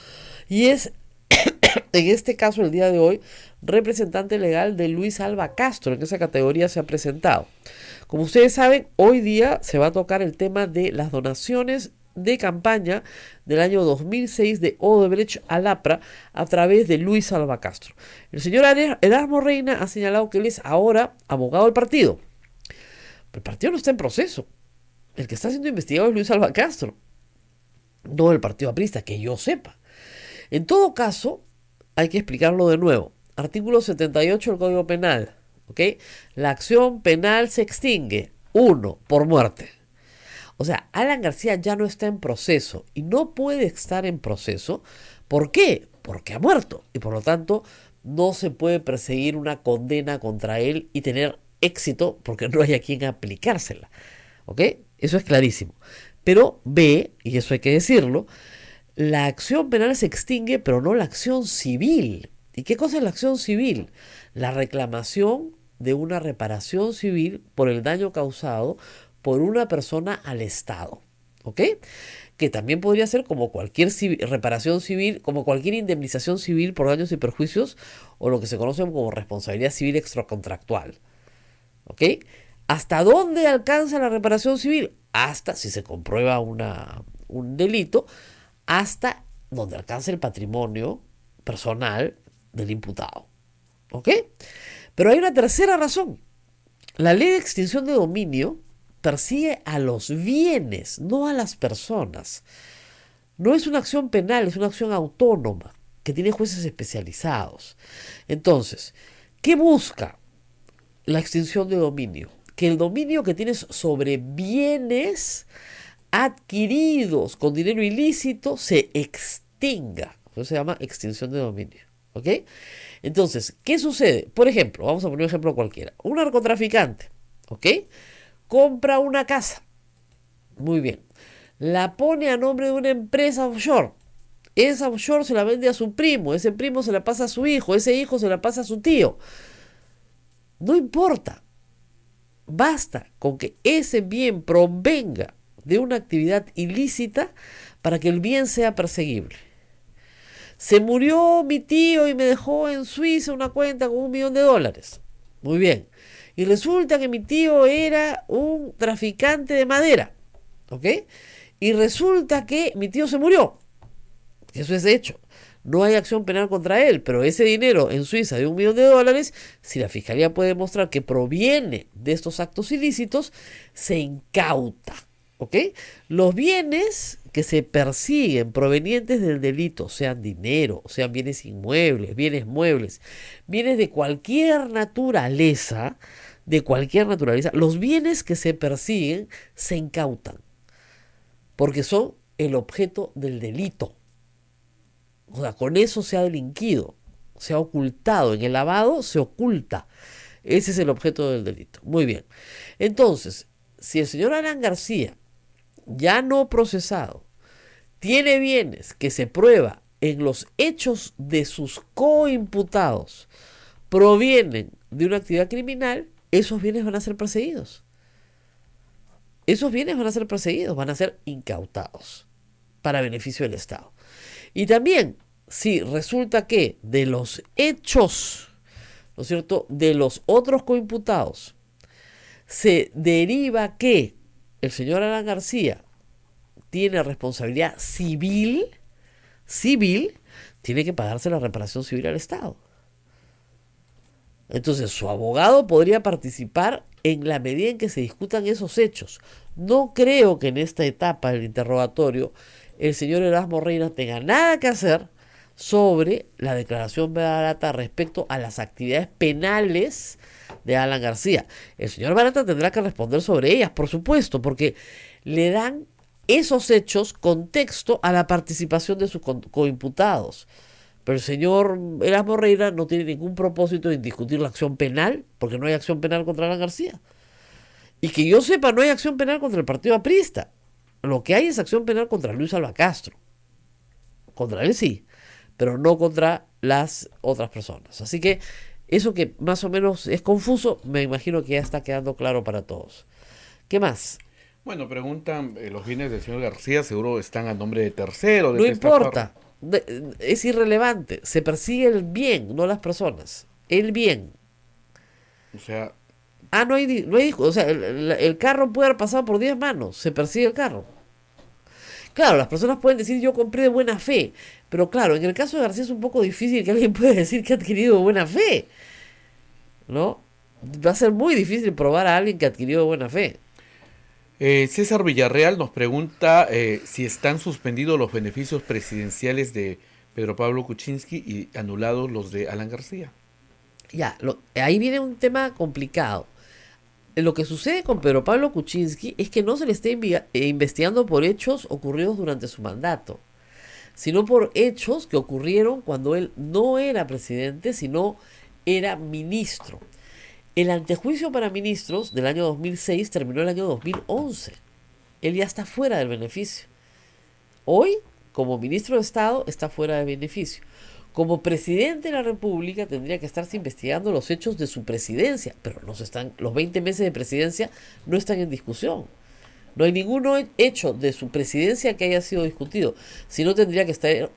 y es, en este caso, el día de hoy, representante legal de Luis Alba Castro. En esa categoría se ha presentado. Como ustedes saben, hoy día se va a tocar el tema de las donaciones de campaña del año 2006 de Odebrecht a Lapra a través de Luis Alba Castro. El señor Erasmo Reina ha señalado que él es ahora abogado del partido. Pero el partido no está en proceso. El que está siendo investigado es Luis Alba Castro, no el partido aprista, que yo sepa. En todo caso, hay que explicarlo de nuevo. Artículo 78 del Código Penal. ¿Ok? La acción penal se extingue. 1. Por muerte. O sea, Alan García ya no está en proceso y no puede estar en proceso. ¿Por qué? Porque ha muerto y por lo tanto no se puede perseguir una condena contra él y tener éxito porque no hay a quien aplicársela. ¿Ok? Eso es clarísimo. Pero B, y eso hay que decirlo, la acción penal se extingue, pero no la acción civil. ¿Y qué cosa es la acción civil? La reclamación de una reparación civil por el daño causado por una persona al Estado, ¿ok? Que también podría ser como cualquier reparación civil, como cualquier indemnización civil por daños y perjuicios, o lo que se conoce como responsabilidad civil extracontractual, ¿ok? ¿Hasta dónde alcanza la reparación civil? Hasta, si se comprueba un delito, hasta donde alcanza el patrimonio personal del imputado, ¿ok? Pero hay una tercera razón. La ley de extinción de dominio persigue a los bienes, no a las personas. No es una acción penal, es una acción autónoma que tiene jueces especializados. Entonces, ¿qué busca la extinción de dominio? Que el dominio que tienes sobre bienes adquiridos con dinero ilícito se extinga. Eso se llama extinción de dominio. ¿Ok? Entonces, ¿qué sucede? Por ejemplo, vamos a poner un ejemplo cualquiera. Un narcotraficante, ¿ok? Compra una casa. Muy bien. La pone a nombre de una empresa offshore. Esa offshore se la vende a su primo. Ese primo se la pasa a su hijo. Ese hijo se la pasa a su tío. No importa. Basta con que ese bien provenga de una actividad ilícita para que el bien sea perseguible. Se murió mi tío y me dejó en Suiza una cuenta con $1 millón. Muy bien. Y resulta que mi tío era un traficante de madera. ¿Ok? Y resulta que mi tío se murió. Eso es hecho. No hay acción penal contra él, pero ese dinero en Suiza de $1 millón, si la fiscalía puede demostrar que proviene de estos actos ilícitos, se incauta. ¿Ok? Los bienes que se persiguen provenientes del delito, sean dinero, sean bienes inmuebles, bienes muebles, bienes de cualquier naturaleza, los bienes que se persiguen se incautan, porque son el objeto del delito. O sea, con eso se ha delinquido, se ha ocultado, en el lavado se oculta. Ese es el objeto del delito. Muy bien. Entonces, si el señor Alan García, ya no procesado, tiene bienes que se prueba en los hechos de sus coimputados, provienen de una actividad criminal, esos bienes van a ser perseguidos. Esos bienes van a ser perseguidos, van a ser incautados para beneficio del Estado. Y también, si resulta que de los hechos, ¿no es cierto?, de los otros coimputados, se deriva que el señor Alan García tiene responsabilidad civil, tiene que pagarse la reparación civil al Estado. Entonces, su abogado podría participar en la medida en que se discutan esos hechos. No creo que en esta etapa del interrogatorio el señor Erasmo Reina tenga nada que hacer sobre la declaración Barata respecto a las actividades penales de Alan García. El señor Barata tendrá que responder sobre ellas, por supuesto, porque le dan esos hechos contexto a la participación de sus coimputados. Pero el señor Erasmo Reina no tiene ningún propósito en discutir la acción penal, porque no hay acción penal contra Alan García. Y que yo sepa, no hay acción penal contra el partido aprista. Lo que hay es acción penal contra Luis Alba Castro. Contra él sí, pero no contra las otras personas. Así que eso que más o menos es confuso, me imagino que ya está quedando claro para todos. ¿Qué más? Bueno, preguntan, los bienes del señor García seguro están a nombre de tercero. No importa, es irrelevante. Se persigue el bien, no las personas. El bien. O sea... no hay o sea, el carro puede haber pasado por 10 manos, se persigue el carro. Claro, las personas pueden decir yo compré de buena fe, pero claro, en el caso de García es un poco difícil que alguien pueda decir que ha adquirido de buena fe, ¿no? Va a ser muy difícil probar a alguien que ha adquirido de buena fe. César Villarreal nos pregunta si están suspendidos los beneficios presidenciales de Pedro Pablo Kuczynski y anulados los de Alan García. Ya, ahí viene un tema complicado. Lo que sucede con Pedro Pablo Kuczynski es que no se le está investigando por hechos ocurridos durante su mandato, sino por hechos que ocurrieron cuando él no era presidente, sino era ministro. El antejuicio para ministros del año 2006 terminó el año 2011. Él ya está fuera del beneficio. Hoy, como ministro de Estado, está fuera del beneficio. Como presidente de la República tendría que estarse investigando los hechos de su presidencia, pero los 20 meses de presidencia no están en discusión. No hay ningún hecho de su presidencia que haya sido discutido. Si no, tendría que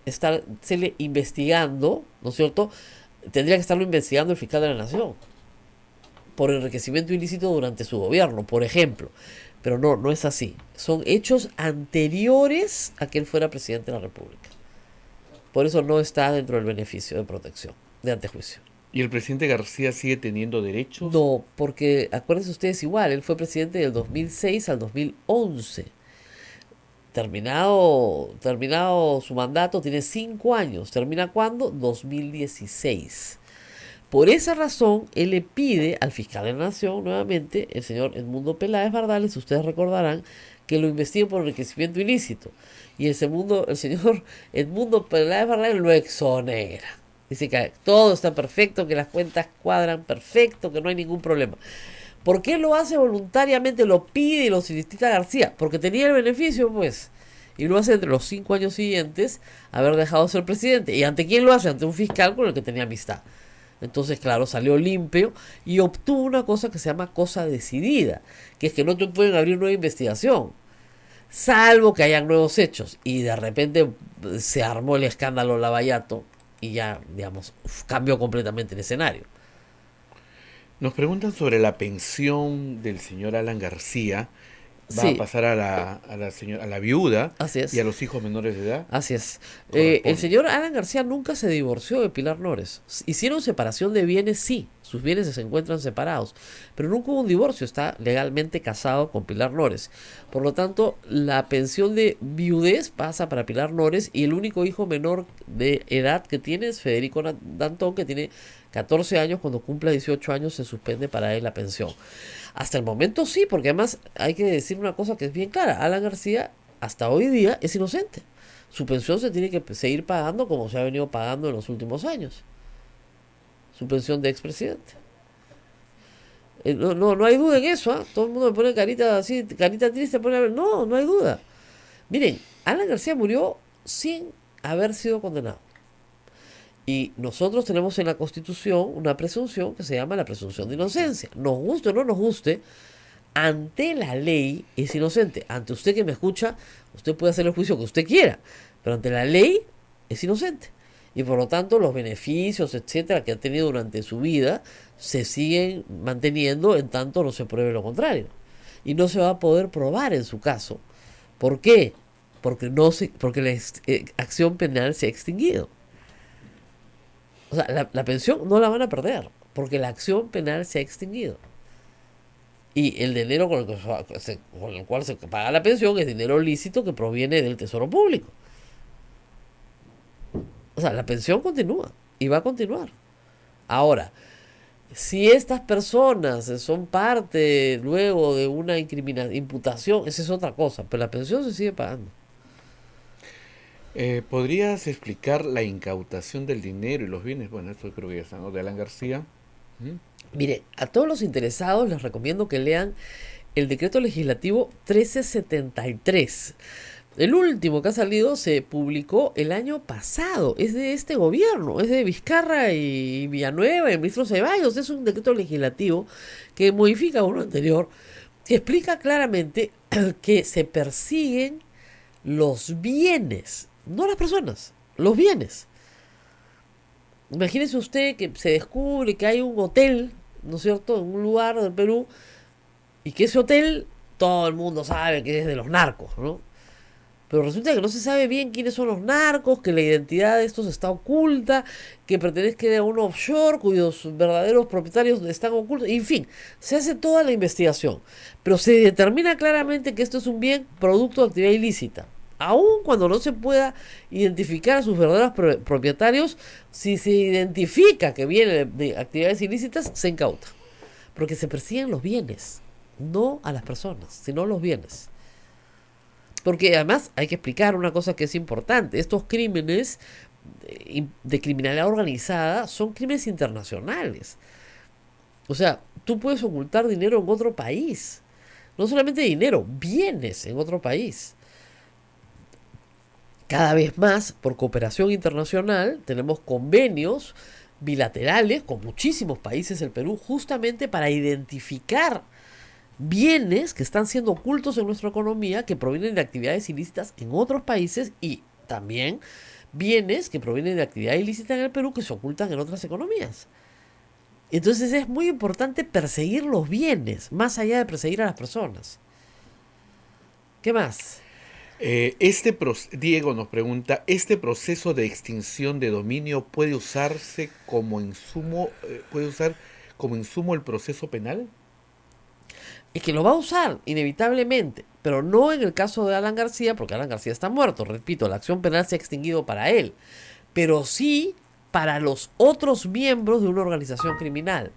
estársele investigando, ¿no es cierto? Tendría que estarlo investigando el fiscal de la Nación por enriquecimiento ilícito durante su gobierno, por ejemplo. Pero no es así. Son hechos anteriores a que él fuera presidente de la República. Por eso no está dentro del beneficio de protección, de antejuicio. ¿Y el presidente García sigue teniendo derechos? No, porque acuérdense ustedes igual, él fue presidente del 2006 al 2011. Terminado su mandato, tiene 5 años. ¿Termina cuándo? 2016. Por esa razón, él le pide al fiscal de la Nación, nuevamente, el señor Edmundo Peláez Bardales, ustedes recordarán que lo investiguen por enriquecimiento ilícito. Y el señor Edmundo Peláez Barragán lo exonera. Dice que todo está perfecto, que las cuentas cuadran perfecto, que no hay ningún problema. ¿Por qué lo hace voluntariamente? Lo pide y lo solicita García. Porque tenía el beneficio, pues. Y lo hace entre los 5 años siguientes haber dejado de ser presidente. ¿Y ante quién lo hace? Ante un fiscal con el que tenía amistad. Entonces, claro, salió limpio y obtuvo una cosa que se llama cosa decidida, que es que no te pueden abrir nueva investigación, salvo que hayan nuevos hechos. Y de repente se armó el escándalo Lavallato y ya, digamos, cambió completamente el escenario. Nos preguntan sobre la pensión del señor Alan García. Va a pasar a la viuda. Así es. Y a los hijos menores de edad. Así es. El señor Alan García nunca se divorció de Pilar Nores. Hicieron separación de bienes, sí. Sus bienes se encuentran separados. Pero nunca hubo un divorcio. Está legalmente casado con Pilar Nores. Por lo tanto, la pensión de viudez pasa para Pilar Nores. Y el único hijo menor de edad que tiene es Federico Dantón, que tiene 14 años. Cuando cumpla 18 años se suspende para él la pensión. Hasta el momento sí, porque además hay que decir una cosa que es bien clara. Alan García hasta hoy día es inocente. Su pensión se tiene que seguir pagando como se ha venido pagando en los últimos años. Su pensión de expresidente. No hay duda en eso, ¿eh? Todo el mundo me pone carita así, carita triste. No hay duda. Miren, Alan García murió sin haber sido condenado. Y nosotros tenemos en la Constitución una presunción que se llama la presunción de inocencia. Nos guste o no nos guste, ante la ley es inocente. Ante usted que me escucha, usted puede hacer el juicio que usted quiera, pero ante la ley es inocente. Y por lo tanto los beneficios, etcétera, que ha tenido durante su vida se siguen manteniendo en tanto no se pruebe lo contrario. Y no se va a poder probar en su caso. ¿Por qué? Porque la acción penal se ha extinguido. O sea, la pensión no la van a perder, porque la acción penal se ha extinguido. Y el dinero con el cual se paga la pensión es dinero lícito que proviene del Tesoro Público. O sea, la pensión continúa y va a continuar. Ahora, si estas personas son parte luego de una imputación, esa es otra cosa, pero la pensión se sigue pagando. ¿Podrías explicar la incautación del dinero y los bienes? Bueno, eso creo que ya está, ¿no? De Alan García. Mire, a todos los interesados les recomiendo que lean el decreto legislativo 1373. El último que ha salido se publicó el año pasado. Es de este gobierno, es de Vizcarra y Villanueva y el ministro Ceballos. Es un decreto legislativo que modifica uno anterior, que explica claramente que se persiguen los bienes, no las personas, los bienes. Imagínese usted que se descubre que hay un hotel, ¿no es cierto?, en un lugar del Perú, y que ese hotel todo el mundo sabe que es de los narcos, ¿no? Pero resulta que no se sabe bien quiénes son los narcos, que la identidad de estos está oculta, que pertenece a un offshore cuyos verdaderos propietarios están ocultos. En fin, se hace toda la investigación. Pero se determina claramente que esto es un bien producto de actividad ilícita. Aun cuando no se pueda identificar a sus verdaderos propietarios, si se identifica que viene de actividades ilícitas, se incauta. Porque se persiguen los bienes, no a las personas, sino los bienes. Porque además hay que explicar una cosa que es importante. Estos crímenes de criminalidad organizada son crímenes internacionales. O sea, tú puedes ocultar dinero en otro país. No solamente dinero, bienes en otro país. Cada vez más, por cooperación internacional, tenemos convenios bilaterales con muchísimos países del Perú justamente para identificar bienes que están siendo ocultos en nuestra economía, que provienen de actividades ilícitas en otros países, y también bienes que provienen de actividad ilícita en el Perú que se ocultan en otras economías. Entonces es muy importante perseguir los bienes, más allá de perseguir a las personas. ¿Qué más? Diego nos pregunta, ¿este proceso de extinción de dominio puede usar como insumo el proceso penal? Es que lo va a usar, inevitablemente, pero no en el caso de Alan García, porque Alan García está muerto. Repito, la acción penal se ha extinguido para él, pero sí para los otros miembros de una organización criminal.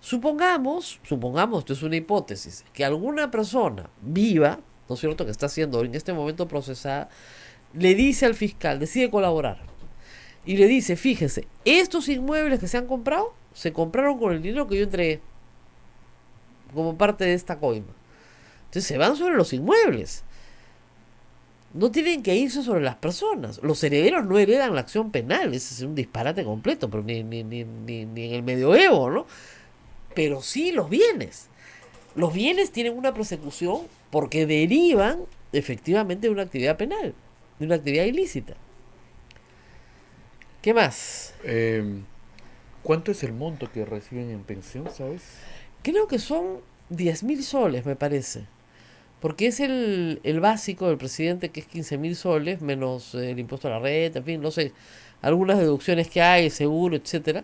Supongamos, esto es una hipótesis, que alguna persona viva, ¿no es cierto?, que está siendo en este momento procesada, le dice al fiscal, decide colaborar, y le dice, fíjese, estos inmuebles que se han comprado, se compraron con el dinero que yo entregué, como parte de esta coima. Entonces se van sobre los inmuebles. No tienen que irse sobre las personas. Los herederos no heredan la acción penal. Ese es un disparate completo, pero ni en el medioevo, ¿no? Pero sí los bienes. Los bienes tienen una persecución porque derivan efectivamente de una actividad penal, de una actividad ilícita. ¿Qué más? ¿Cuánto es el monto que reciben en pensión, sabes? Creo que son 10.000 soles, me parece. Porque es el básico del presidente, que es 15.000 soles, menos el impuesto a la renta, en fin, no sé, algunas deducciones que hay, seguro, etcétera.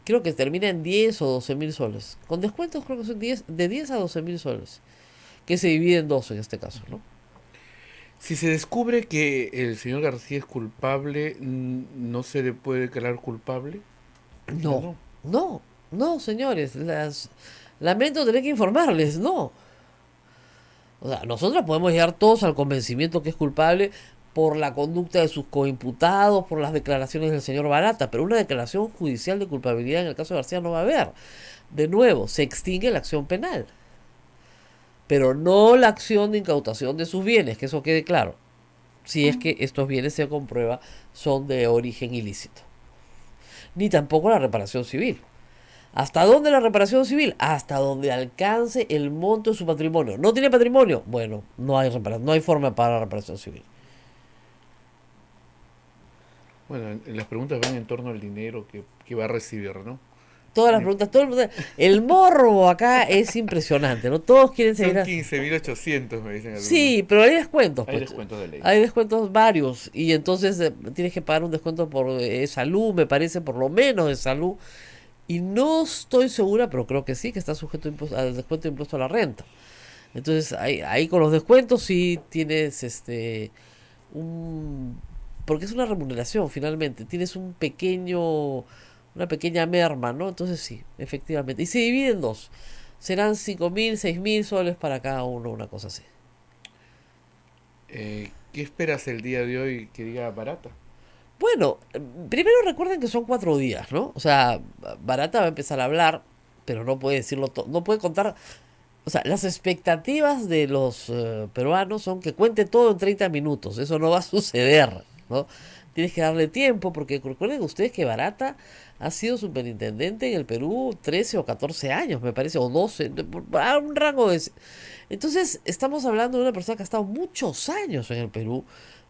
Creo que termina en 10 o 12.000 soles. Con descuentos creo que son de 10 a 12.000 soles. Que se divide en 12 en este caso, ¿no? Si se descubre que el señor García es culpable, ¿no se le puede declarar culpable? No, señores. Lamento tener que informarles, no. O sea, nosotros podemos llegar todos al convencimiento que es culpable por la conducta de sus coimputados, por las declaraciones del señor Barata, pero una declaración judicial de culpabilidad en el caso de García no va a haber. De nuevo, se extingue la acción penal, pero no la acción de incautación de sus bienes, que eso quede claro, si es que estos bienes se comprueba son de origen ilícito. Ni tampoco la reparación civil. ¿Hasta dónde la reparación civil? Hasta donde alcance el monto de su patrimonio. ¿No tiene patrimonio? Bueno, no hay forma de pagar la reparación civil. Bueno, las preguntas van en torno al dinero que va a recibir, ¿no? Todas las preguntas, todo el morbo acá es impresionante, ¿no? Todos quieren seguir. Son 15.800, me dicen. Sí, pero hay descuentos. Hay descuentos de ley. Hay descuentos varios y entonces tienes que pagar un descuento por salud, me parece, por lo menos de salud. Y no estoy segura, pero creo que sí, que está sujeto al descuento de impuesto a la renta. Entonces, ahí con los descuentos sí tienes porque es una remuneración finalmente, tienes una pequeña merma, ¿no? Entonces sí, efectivamente. Y se divide en dos. Serán 5.000, 6.000 soles para cada uno, una cosa así. ¿Qué esperas el día de hoy que diga Barata? Bueno, primero recuerden que son 4 días, ¿no? O sea, Barata va a empezar a hablar, pero no puede decirlo todo, no puede contar. O sea, las expectativas de los peruanos son que cuente todo en 30 minutos. Eso no va a suceder, ¿no? Tienes que darle tiempo, porque recuerden ustedes que Barata ha sido superintendente en el Perú 13 o 14 años, me parece, o 12, a un rango de... Entonces, estamos hablando de una persona que ha estado muchos años en el Perú,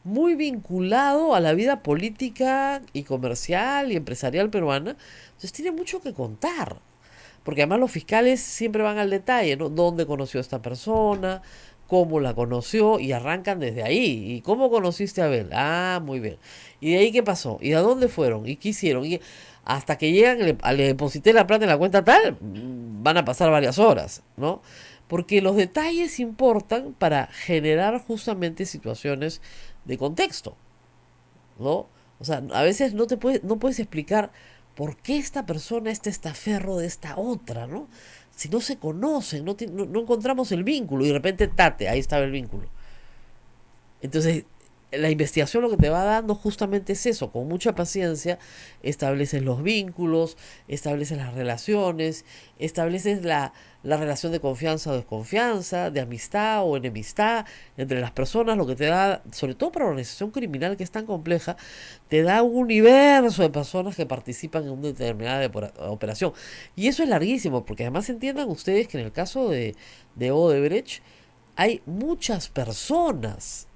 muy vinculado a la vida política y comercial y empresarial peruana. Entonces, tiene mucho que contar. Porque además los fiscales siempre van al detalle, ¿no? ¿Dónde conoció a esta persona? ¿Cómo la conoció? Y arrancan desde ahí. ¿Y cómo conociste a Abel? Ah, muy bien. ¿Y de ahí qué pasó? ¿Y a dónde fueron? ¿Y qué hicieron? Y hasta que llegan, le deposité la plata en la cuenta tal, van a pasar varias horas, ¿no? Porque los detalles importan para generar justamente situaciones de contexto, ¿no? O sea, a veces no puedes explicar por qué esta persona es testaferro de esta otra, ¿no? Si no se conocen, no encontramos el vínculo y de repente, ahí estaba el vínculo. Entonces, la investigación lo que te va dando justamente es eso, con mucha paciencia, estableces los vínculos, estableces las relaciones, estableces la relación de confianza o desconfianza, de amistad o enemistad entre las personas, lo que te da, sobre todo para una organización criminal que es tan compleja, te da un universo de personas que participan en una determinada operación. Y eso es larguísimo, porque además entiendan ustedes que en el caso de Odebrecht hay muchas personas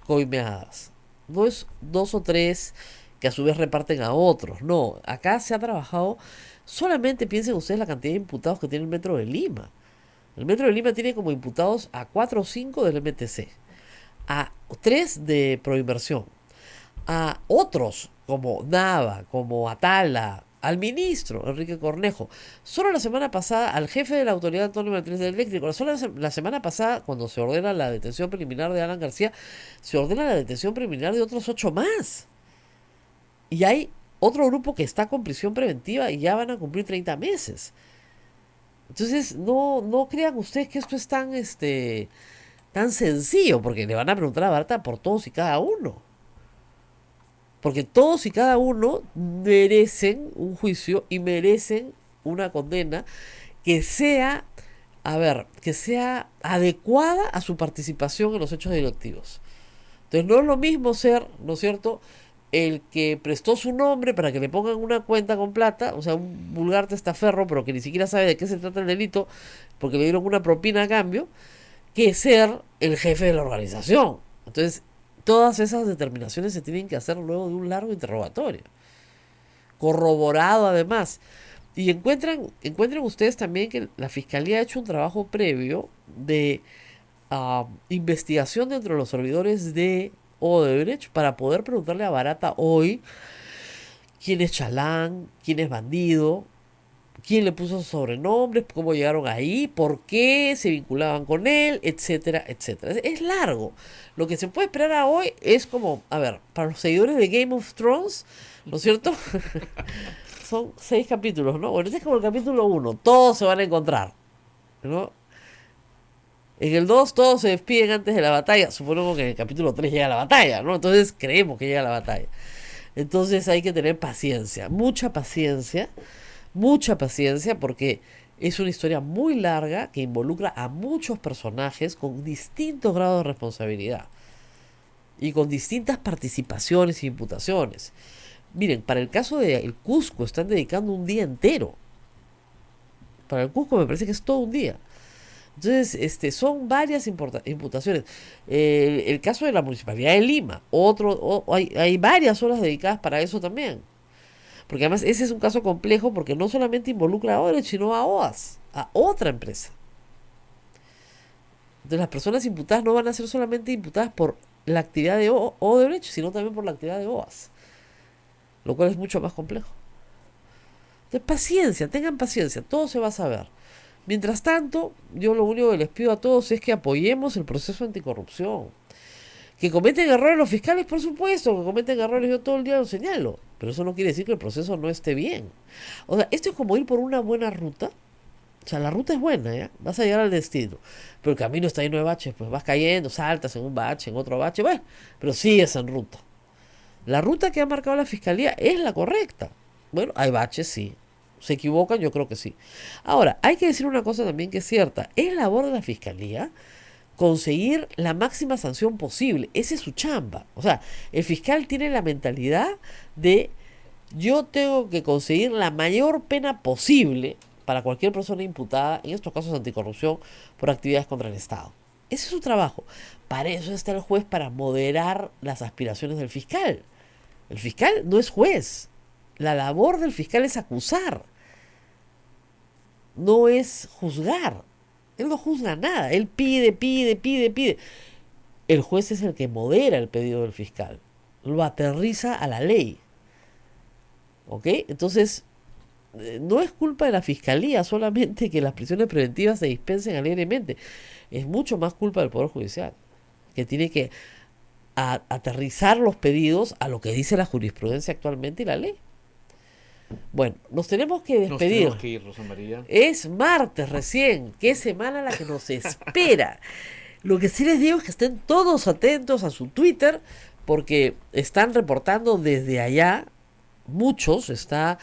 coimeadas. No es 2 o 3 que a su vez reparten a otros. No, acá se ha trabajado. Solamente piensen ustedes la cantidad de imputados que tiene el Metro de Lima. El Metro de Lima tiene como imputados a 4 o 5 del MTC, a 3 de Proinversión, a otros como Nava, como Atala, al ministro Enrique Cornejo. Solo la semana pasada, al jefe de la Autoridad Autónoma de Trenes Eléctricos. Solo la semana pasada, cuando se ordena la detención preliminar de Alan García, se ordena la detención preliminar de otros 8 más. Y hay otro grupo que está con prisión preventiva y ya van a cumplir 30 meses. Entonces, no crean ustedes que esto es tan sencillo, porque le van a preguntar a Barta por todos y cada uno. Porque todos y cada uno merecen un juicio y merecen una condena que sea, que sea adecuada a su participación en los hechos delictivos. Entonces no es lo mismo ser, ¿no es cierto?, el que prestó su nombre para que le pongan una cuenta con plata, o sea, un vulgar testaferro, pero que ni siquiera sabe de qué se trata el delito, porque le dieron una propina a cambio, que ser el jefe de la organización. Entonces, todas esas determinaciones se tienen que hacer luego de un largo interrogatorio, corroborado además. Y encuentran ustedes también que la Fiscalía ha hecho un trabajo previo de investigación dentro de los servidores de Odebrecht para poder preguntarle a Barata hoy quién es Chalán, quién es bandido, quién le puso sus sobrenombres, cómo llegaron ahí, por qué se vinculaban con él, etcétera, etcétera. Es largo. Lo que se puede esperar a hoy es como, para los seguidores de Game of Thrones, ¿no es cierto? Son 6 capítulos, ¿no? Bueno, este es como el capítulo 1, todos se van a encontrar, ¿no? En el 2 todos se despiden antes de la batalla. Supongo que en el capítulo 3 llega la batalla, ¿no? Entonces creemos que llega la batalla. Entonces hay que tener paciencia, mucha paciencia, porque es una historia muy larga que involucra a muchos personajes con distintos grados de responsabilidad y con distintas participaciones e imputaciones. Miren, para el caso del Cusco están dedicando un día entero. Para el Cusco me parece que es todo un día. Entonces, son varias imputaciones. El caso de la Municipalidad de Lima, hay varias horas dedicadas para eso también. Porque además ese es un caso complejo porque no solamente involucra a Odebrecht, sino a OAS, a otra empresa. Entonces las personas imputadas no van a ser solamente imputadas por la actividad de Odebrecht, sino también por la actividad de OAS. Lo cual es mucho más complejo. Entonces paciencia, tengan paciencia, todo se va a saber. Mientras tanto, yo lo único que les pido a todos es que apoyemos el proceso anticorrupción. Que cometen errores los fiscales, por supuesto, que cometen errores, yo todo el día lo señalo. Pero eso no quiere decir que el proceso no esté bien. O sea, esto es como ir por una buena ruta. O sea, la ruta es buena, ¿ya? Vas a llegar al destino. Pero el camino está lleno de baches, pues vas cayendo, saltas en un bache, en otro bache, bueno, pero sigues en ruta. La ruta que ha marcado la fiscalía es la correcta. Bueno, hay baches, sí. ¿Se equivocan? Yo creo que sí. Ahora, hay que decir una cosa también que es cierta. Es labor de la Fiscalía conseguir la máxima sanción posible. Esa es su chamba. O sea, el fiscal tiene la mentalidad de yo tengo que conseguir la mayor pena posible para cualquier persona imputada, en estos casos anticorrupción, por actividades contra el Estado. Ese es su trabajo. Para eso está el juez, para moderar las aspiraciones del fiscal. El fiscal no es juez. La labor del fiscal es acusar. No es juzgar. Él no juzga nada. Él pide. El juez es el que modera el pedido del fiscal. Lo aterriza a la ley. ¿Ok? Entonces, no es culpa de la fiscalía solamente que las prisiones preventivas se dispensen alegremente. Es mucho más culpa del Poder Judicial, que tiene que aterrizar los pedidos a lo que dice la jurisprudencia actualmente y la ley. Bueno, nos tenemos que despedir. Nos tenemos que ir, Rosa María. Es martes recién. Qué semana la que nos espera. Lo que sí les digo es que estén todos atentos a su Twitter, porque están reportando desde allá. Muchos están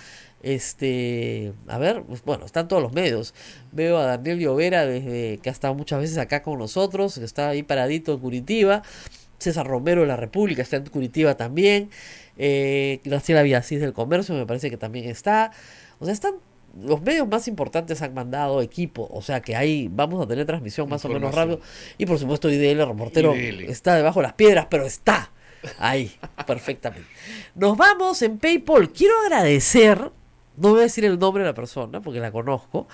todos los medios. Veo a Daniel Llovera, que ha estado muchas veces acá con nosotros, que está ahí paradito en Curitiba. César Romero de la República está en Curitiba también. Graciela Villasís del Comercio me parece que también está. O sea, los medios más importantes han mandado equipo, o sea que ahí vamos a tener transmisión más o menos rápido. Y por supuesto IDL Reportero está debajo de las piedras, pero está ahí perfectamente. Nos vamos en PayPal. Quiero agradecer, no voy a decir el nombre de la persona porque la conozco,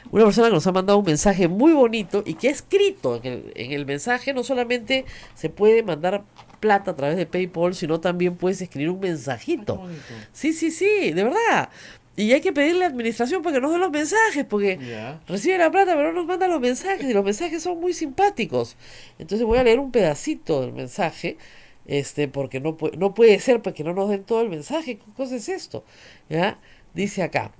una persona que nos ha mandado un mensaje muy bonito y que ha escrito en el mensaje. No solamente se puede mandar plata a través de PayPal, sino también puedes escribir un mensajito. Sí, de verdad. Y hay que pedirle a la administración para que nos dé los mensajes, porque recibe la plata pero no nos manda los mensajes, y los mensajes son muy simpáticos. Entonces voy a leer un pedacito del mensaje, porque no puede ser porque no nos den todo el mensaje. ¿Qué cosa es esto? ¿Ya? Dice acá,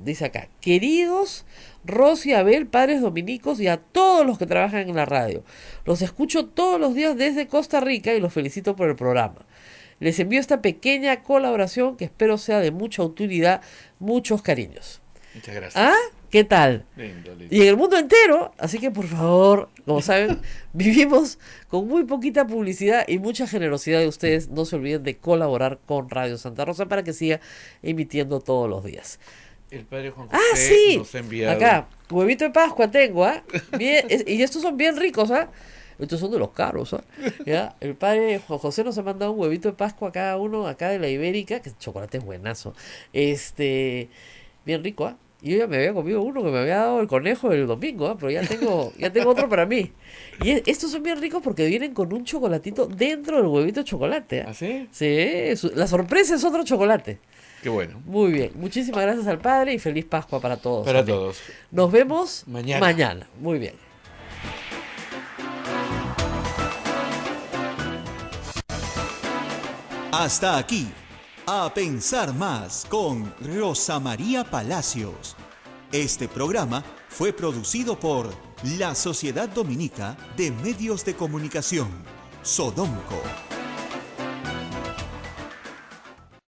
queridos Rosy, Abel, padres dominicos y a todos los que trabajan en la radio. Los escucho todos los días desde Costa Rica y los felicito por el programa. Les envío esta pequeña colaboración que espero sea de mucha utilidad. Muchos cariños. Muchas gracias. ¿Ah? ¿Qué tal? Lindo. Y en el mundo entero, así que por favor, como saben, vivimos con muy poquita publicidad y mucha generosidad de ustedes. No se olviden de colaborar con Radio Santa Rosa para que siga emitiendo todos los días. El padre Juan José sí, nos ha enviado... Acá, huevito de Pascua tengo, ¿ah? Y estos son bien ricos, ¿ah? Estos son de los caros, ¿ah? ¿Ya? El padre Juan José nos ha mandado un huevito de Pascua a cada uno, acá de la Ibérica, que el chocolate es buenazo. Bien rico, ¿ah? Yo ya me había comido uno que me había dado el conejo el domingo, pero ya tengo otro para mí. Y estos son bien ricos porque vienen con un chocolatito dentro del huevito de chocolate. ¿Ah, sí? Sí, la sorpresa es otro chocolate. Qué bueno. Muy bien. Muchísimas gracias al padre y feliz Pascua para todos. Para todos. Nos vemos mañana. Muy bien. Hasta aquí, A Pensar Más con Rosa María Palacios. Este programa fue producido por la Sociedad Dominica de Medios de Comunicación, Sodomco.